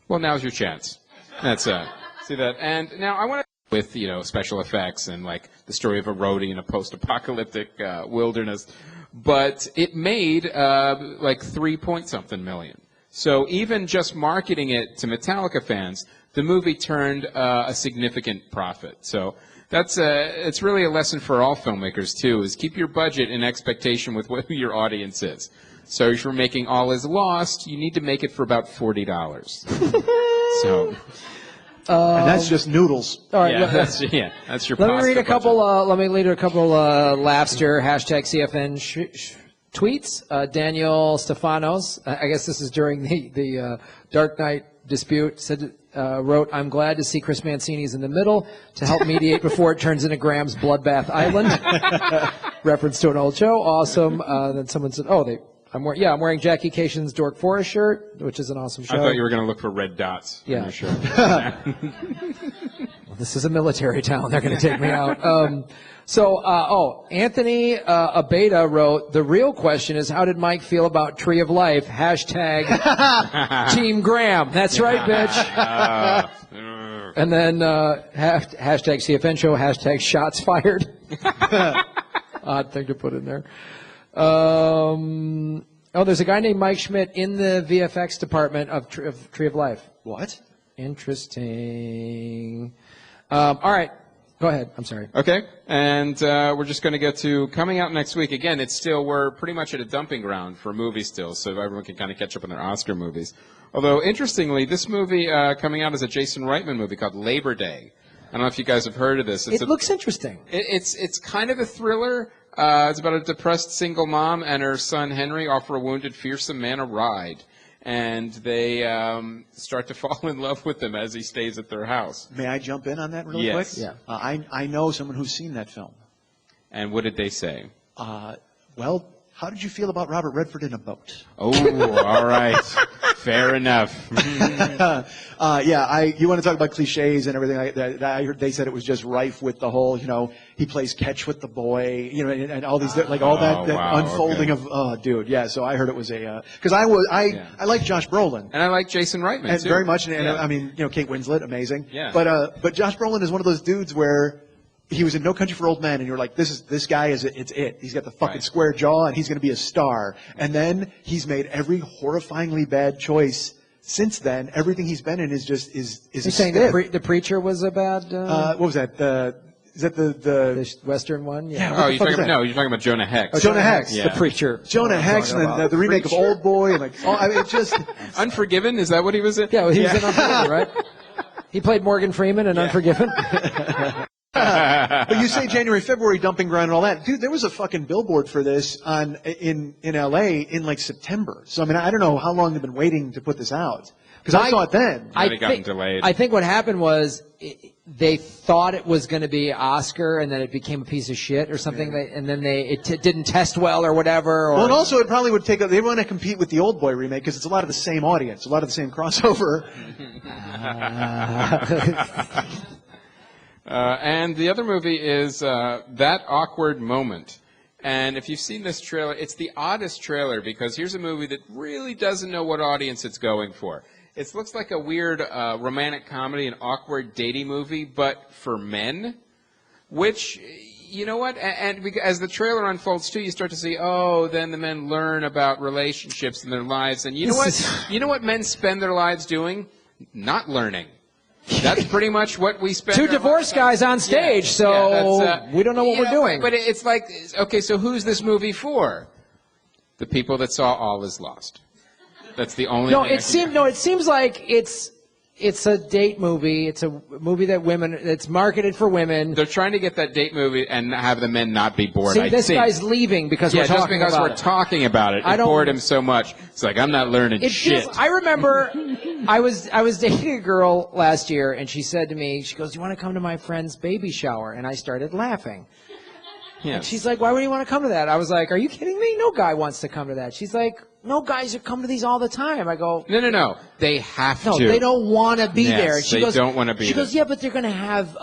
S5: Well, now's your chance. That's see that. And now I want to with special effects and like the story of a roadie in a post-apocalyptic wilderness, but it made like 3-point-something million. So even just marketing it to Metallica fans, the movie turned a significant profit. So that's it's really a lesson for all filmmakers too: is keep your budget in expectation with who your audience is. So if you're making All Is Lost, you need to make it for about $40. So
S7: And that's just noodles.
S4: All right.
S5: Yeah, that's your
S4: Let
S5: pasta
S4: me read a
S5: budget.
S4: couple. Let me read a couple laughster hashtag CFN tweets. Daniel Stefanos, I guess this is during the Dark Knight dispute, wrote, "I'm glad to see Chris Mancini's in the middle to help mediate before it turns into Graham's Bloodbath Island." Reference to an old show. Awesome. Then someone said, I'm wearing Jackie Cation's Dork Forest shirt, which is an awesome show.
S5: I thought you were going to look for red dots.
S4: Yeah.
S5: On your shirt.
S4: Well, this is a military town. They're going to take me out. Anthony Abeda wrote, "The real question is, how did Mike feel about Tree of Life? Hashtag Team Graham." That's right, bitch. And then hashtag CFN show, hashtag shots fired. Odd thing to put in there. There's a guy named Mike Schmidt in the VFX department of Tree of Life.
S7: What?
S4: Interesting. All right. Go ahead. I'm sorry.
S5: Okay, and we're just going to get to coming out next week. Again, we're pretty much at a dumping ground for movies still, so everyone can kind of catch up on their Oscar movies. Although, interestingly, this movie coming out is a Jason Reitman movie called Labor Day. I don't know if you guys have heard of this.
S4: It looks interesting.
S5: It's kind of a thriller. It's about a depressed single mom and her son Henry offer a wounded, fearsome man a ride. And they start to fall in love with him as he stays at their house.
S7: May I jump in on that really
S5: Yes.
S7: quick?
S4: Yeah.
S7: I know someone who's seen that film.
S5: And what did they say?
S7: Well, how did you feel about Robert Redford in a boat?
S5: Oh, all right. Fair enough.
S7: You want to talk about cliches and everything like that. I heard they said it was just rife with the whole, he plays catch with the boy, and all these, like all that
S5: wow,
S7: unfolding
S5: okay.
S7: of, dude. Yeah, so I heard it was because I like Josh Brolin.
S5: And I like Jason Reitman,
S7: And
S5: too.
S7: very much, and
S5: Yeah.
S7: I mean, Kate Winslet, amazing.
S5: Yeah.
S7: But Josh Brolin is one of those dudes where he was in No Country for Old Men, and you're like, this guy is it. He's got the fucking
S5: Right.
S7: square jaw, and he's going to be a star. And then he's made every horrifyingly bad choice since then. Everything he's been in is
S4: You're
S7: a
S4: saying
S7: stiff.
S4: the Preacher was a bad
S7: What was that? Is that the
S4: the Western one?
S7: Yeah.
S5: Oh,
S7: What the
S5: you're
S7: fuck
S5: talking
S7: is that?
S5: No, you're talking about Jonah Hex.
S7: Jonah Hex.
S5: Yeah.
S4: The Preacher.
S7: Jonah Hex, and then the remake of Old Boy, and like, it just.
S5: Unforgiven? Is that what he was in?
S4: Yeah, he was in Unforgiven, right? He played Morgan Freeman in Unforgiven.
S7: But you say January, February dumping ground and all that. Dude, there was a fucking billboard for this in LA in like September. So I mean, I don't know how long they've been waiting to put this out. Because I saw it then.
S5: Might have gotten delayed.
S4: I think what happened was they thought it was going to be Oscar, and then it became a piece of shit or something, and then it didn't test well or whatever. Or,
S7: Well, and also it probably would they want to compete with the Old Boy remake because it's a lot of the same audience, a lot of the same crossover.
S5: And the other movie is That Awkward Moment. And if you've seen this trailer, it's the oddest trailer because here's a movie that really doesn't know what audience it's going for. It looks like a weird romantic comedy, an awkward dating movie, but for men, which, you know what? And as the trailer unfolds, too, you start to see, then the men learn about relationships in their lives. And you know what? You know what men spend their lives doing? Not learning. That's pretty much what we spend.
S4: Two divorced guys on stage, we don't know what we're doing.
S5: But it's like, okay, so who's this movie for? The people that saw All Is Lost. That's the only.
S4: It seems like it's a date movie. It's a movie that's marketed for women.
S5: They're trying to get that date movie and have the men not be bored.
S4: See, this guy's leaving because we're talking about it.
S5: just because we're talking about it. It bored him so much. It's like, I'm not learning shit.
S4: I remember I was dating a girl last year, and she said to me, she goes, "You want to come to my friend's baby shower?" And I started laughing.
S5: Yeah.
S4: And she's like, "Why would you want to come to that?" I was like, "Are you kidding me? No guy wants to come to that." She's like, "No guys come to these all the time." I go,
S5: No. They have to.
S4: No, they don't want to be
S5: Yes,
S4: there. She
S5: they
S4: goes,
S5: don't want to be
S4: She
S5: there.
S4: goes, "Yeah, but they're going to have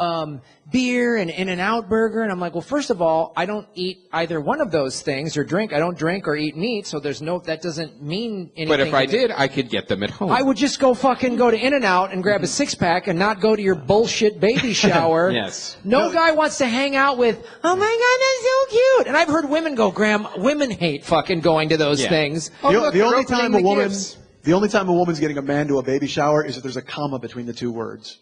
S4: beer and In-N-Out burger." And I'm like, "Well, first of all, I don't eat either one of those things or drink. I don't drink or eat meat, so that doesn't mean anything."
S5: But if I
S4: to me.
S5: did, I could get them at home.
S4: I would just go to In-N-Out and grab a six-pack and not go to your bullshit baby shower.
S5: Yes.
S4: No guy wants to hang out with, "Oh my God, that's so cute." And I've heard women go, "Graham, women hate fucking going to those
S5: Yeah.
S4: things."
S7: The only time a woman
S5: gifts.
S7: The only time a woman's getting a man to a baby shower is if there's a comma between the two words.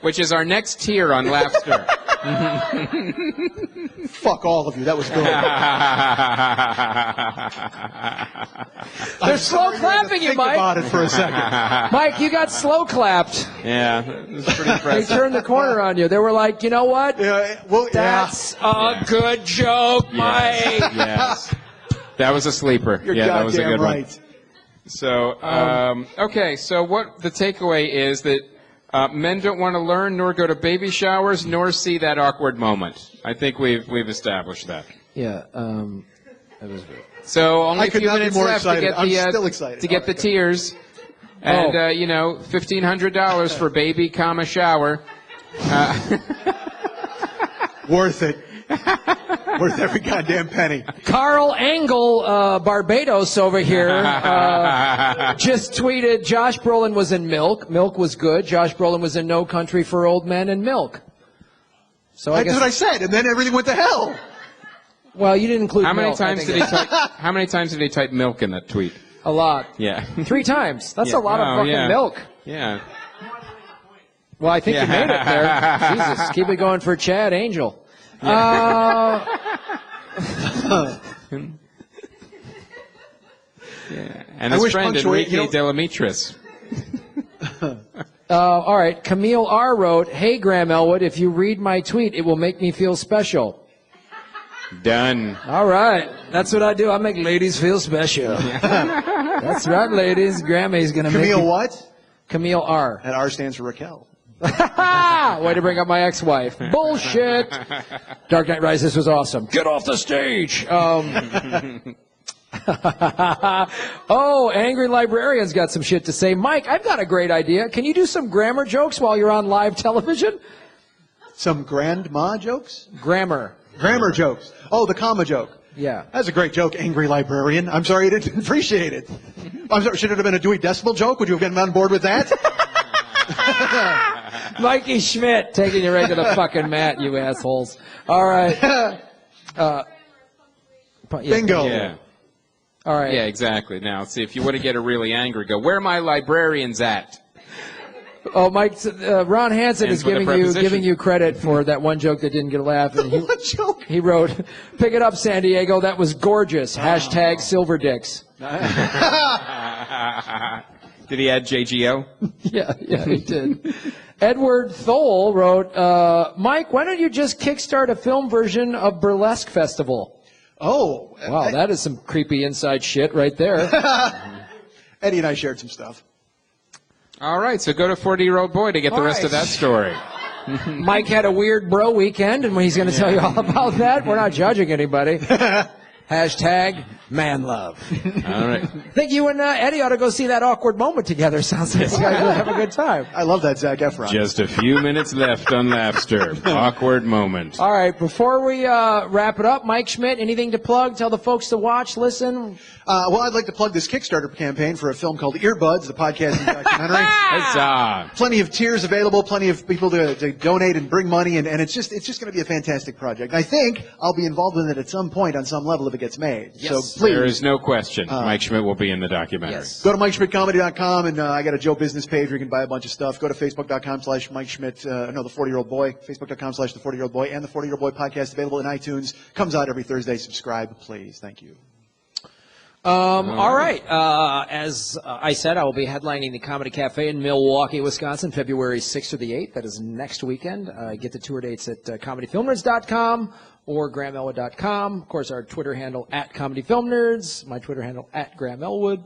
S5: Which is our next tier on Laughter.
S7: Fuck all of you. That was good.
S4: They're slow clapping you,
S7: Think about
S4: Mike.
S7: it for a second.
S4: Mike, you got slow clapped.
S5: Yeah, it was pretty
S4: They
S5: impressive.
S4: turned the corner on you. They were like, you know what?
S7: Yeah, well,
S4: That's a good joke, Mike.
S5: Yes. That was a sleeper.
S7: You're
S5: Yeah, that was a
S7: goddamn
S5: good
S7: right.
S5: one. So, okay, so what the takeaway is that men don't want to learn, nor go to baby showers, nor see that awkward moment. I think we've established that.
S4: Yeah, that was good.
S5: So only
S7: I
S5: a
S7: could
S5: few
S7: not be
S5: minutes
S7: more
S5: left to
S7: excited.
S5: get
S7: I'm
S5: the
S7: still excited.
S5: to get
S7: All
S5: the
S7: right,
S5: tears, and $1,500 for baby, shower.
S7: Worth it. Worth every goddamn penny.
S4: Carl Engel, Barbados over here, just tweeted, Josh Brolin was in Milk. Milk was good. Josh Brolin was in No Country for Old Men and Milk. So I
S7: That's
S4: guess,
S7: what I said, and then everything went to hell.
S4: well, you didn't include
S5: How many
S4: Milk. I
S5: times
S4: think
S5: did he type? How many times did he type milk in that tweet?
S4: A lot.
S5: Yeah.
S4: 3 times. That's
S5: Yeah.
S4: a lot of
S5: Oh,
S4: fucking
S5: yeah.
S4: milk.
S5: Yeah.
S4: Well, I think you made it there. Jesus, keep it going for Chad Angel.
S5: And
S7: I
S5: his
S7: wish
S5: friend
S7: punctuate-
S5: Enrique Delamitris.
S4: All right, Camille R. wrote, hey, Graham Elwood, if you read my tweet, it will make me feel special.
S5: Done.
S4: All right, that's what I do. I make ladies feel special. That's right, ladies. Grammy's going to make
S7: Camille
S4: you...
S7: what?
S4: Camille R.
S7: And R stands for Raquel.
S4: Way to bring up my ex-wife. Bullshit. Dark Knight Rises was awesome. Get off the stage. Oh, Angry Librarian's got some shit to say. Mike, I've got a great idea. Can you do some grammar jokes while you're on live television?
S7: Some grandma jokes?
S4: Grammar.
S7: Grammar jokes. Oh, the comma joke.
S4: Yeah.
S7: That's a great joke, Angry Librarian. I'm sorry you didn't appreciate it. I'm sorry, should it have been a Dewey Decimal joke? Would you have gotten on board with that?
S4: Mikey Schmidt taking you right to the fucking mat, you assholes. All right.
S7: Bingo.
S5: Yeah.
S4: All right.
S5: Yeah, exactly. Now, see, if you want to get her really angry, go, where are my librarians at?
S4: Oh, Mike, Ron Hansen
S5: And
S4: is
S5: for the preposition.
S4: giving you credit for that one joke that didn't get a laugh. And
S7: What joke?
S4: he wrote, pick it up, San Diego. That was gorgeous. Hashtag silver dicks.
S5: Did he add JGO?
S4: Yeah, he did. Edward Thole wrote, Mike, why don't you just kickstart a film version of Burlesque Festival?
S7: Oh.
S4: Wow, that is some creepy inside shit right there.
S7: Eddie and I shared some stuff.
S5: All right, so go to 40-Year-Old Boy to get the rest of that story.
S4: Mike had a weird bro weekend, and he's going to tell you all about that. We're not judging anybody. Hashtag man love.
S5: All right.
S4: I think you and Eddie ought to go see that awkward moment together. Sounds like you guys will have a good time.
S7: I love that Zac Efron.
S5: Just a few minutes left on Laughster. Awkward moment.
S4: All right, before we wrap it up, Mike Schmidt, anything to plug? Tell the folks to watch, listen.
S7: Well, I'd like to plug this Kickstarter campaign for a film called Earbuds, the podcasting documentary.
S5: Huzzah.
S7: Plenty of tiers available, plenty of people to donate and bring money, and it's just going to be a fantastic project. I think I'll be involved in it at some point on some level if it gets made.
S4: Yes.
S7: So please.
S5: There is no question. Mike Schmidt will be in the documentary.
S4: Yes.
S7: Go to MikeSchmidtComedy.com, and I got a Joe Business page where you can buy a bunch of stuff. Go to Facebook.com/Mike Schmidt, the 40-Year-Old Boy, Facebook.com/The 40-Year-Old Boy, and the 40-Year-Old Boy podcast available in iTunes. Comes out every Thursday. Subscribe, please. Thank you.
S4: All right. As I said, I will be headlining the Comedy Cafe in Milwaukee, Wisconsin, February 6th through the 8th. That is next weekend. Get the tour dates at comedyfilmnerds.com or grahamelwood.com. Of course, our Twitter handle at comedyfilmnerds, my Twitter handle at Graham Elwood.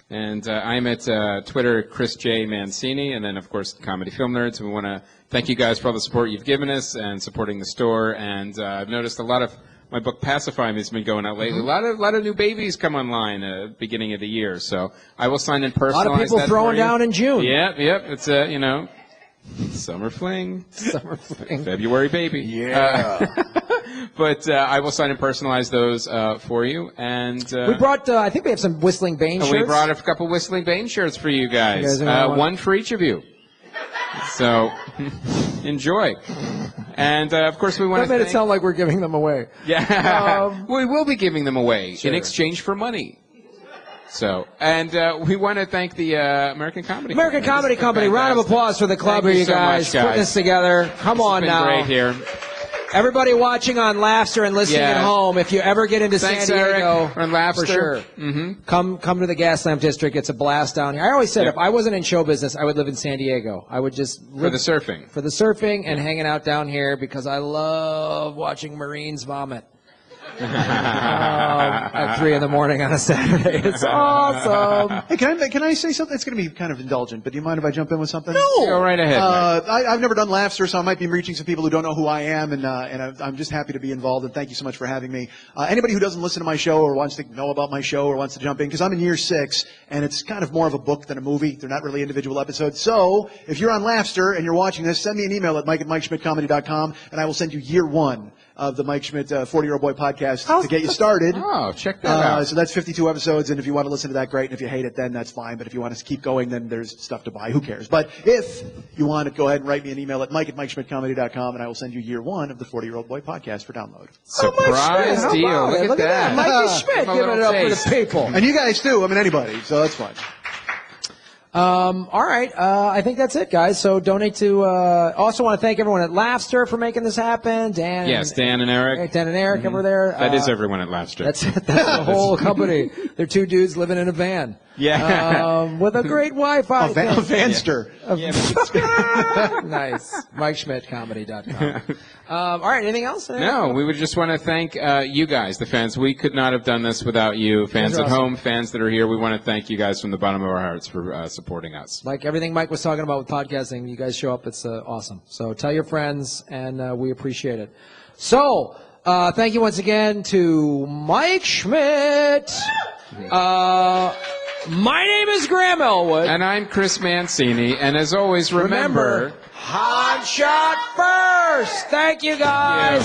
S5: And I'm at Twitter, Chris J. Mancini, and then, of course, Comedy Film Nerds. We want to thank you guys for all the support you've given us and supporting the store. And I've noticed a lot of my book Pacify Me has been going out lately. A lot of new babies come online beginning of the year. So I will sign and personalize
S4: A lot of people
S5: that
S4: throwing
S5: for you.
S4: down in June.
S5: Yep. It's summer fling.
S4: Summer fling.
S5: February baby.
S7: Yeah.
S5: But I will sign and personalize those for you. And
S4: We brought, I think we have some Whistling Bane shirts.
S5: we brought a couple Whistling Bane shirts for you guys.
S4: You guys want one?
S5: One for each of you. So enjoy. And of course, we want
S4: That
S5: to
S4: made
S5: thank.
S4: it sound like we're giving them away.
S5: Yeah, we will be giving them away
S4: Sure.
S5: in exchange for money. So, and we want to thank the American Comedy
S4: American Comedy Company. Round of applause for the club
S5: Thank
S4: here,
S5: you
S4: you
S5: so
S4: guys.
S5: much, guys.
S4: Putting this together. Come
S5: This has
S4: on
S5: been
S4: now.
S5: great here.
S4: Everybody watching on Laughter and listening at home, if you ever get into
S5: Thanks,
S4: San Diego,
S5: Eric, on Laughter.
S4: for sure, come to the Gaslamp District. It's a blast down here. I always said if I wasn't in show business, I would live in San Diego. I would just
S5: For the surfing.
S4: for the surfing and hanging out down here because I love watching Marines vomit. At 3 a.m. on a Saturday. It's awesome.
S7: Hey, can I say something? It's going to be kind of indulgent, but do you mind if I jump in with something?
S4: No.
S5: Go right ahead. Mike.
S7: I've never done Laughter, so I might be reaching some people who don't know who I am, and I'm just happy to be involved, and thank you so much for having me. Anybody who doesn't listen to my show or wants to know about my show or wants to jump in, because I'm in year 6, and it's kind of more of a book than a movie. They're not really individual episodes. So if you're on Laughter and you're watching this, send me an email at mike@MikeSchmidtComedy.com, and I will send you year 1 of the Mike Schmidt 40-Year-Old Boy podcast to get you started.
S5: Oh, check that out.
S7: So that's 52 episodes, and if you want to listen to that, great. And if you hate it, then that's fine. But if you want to keep going, then there's stuff to buy. Who cares? But if you want to, go ahead and write me an email at mike@MikeSchmidtComedy.com, and I will send you year 1 of the 40-Year-Old Boy podcast for download.
S5: Surprise
S4: How
S5: deal.
S4: about it?
S5: Look at that.
S4: Mikey Schmidt
S5: Give 'em a
S4: giving it
S5: little
S4: up for
S5: taste.
S4: the people.
S7: And you guys too. I mean, anybody. So that's fine.
S4: All right. I think that's it, guys. So donate to. Also want to thank everyone at Laughter for making this happen. Dan.
S5: Yes, Dan and Eric.
S4: Dan and Eric over there.
S5: That is everyone at Laughter.
S4: That's the whole company. They're 2 dudes living in a van.
S5: Yeah.
S4: With a great Wi-Fi.
S7: A Vanster.
S4: Nice. MikeSchmidtComedy.com. All right. Anything else?
S5: No, we would just want to thank you guys, the fans. We could not have done this without you, fans
S4: are
S5: at
S4: awesome.
S5: home, fans that are here. We want to thank you guys from the bottom of our hearts for supporting us.
S4: Like everything Mike was talking about with podcasting, you guys show up. It's awesome. So tell your friends, and we appreciate it. So thank you once again to Mike Schmidt. My name is Graham Elwood.
S5: And I'm Chris Mancini, and as always, remember
S4: Hot shot first. Thank you, guys.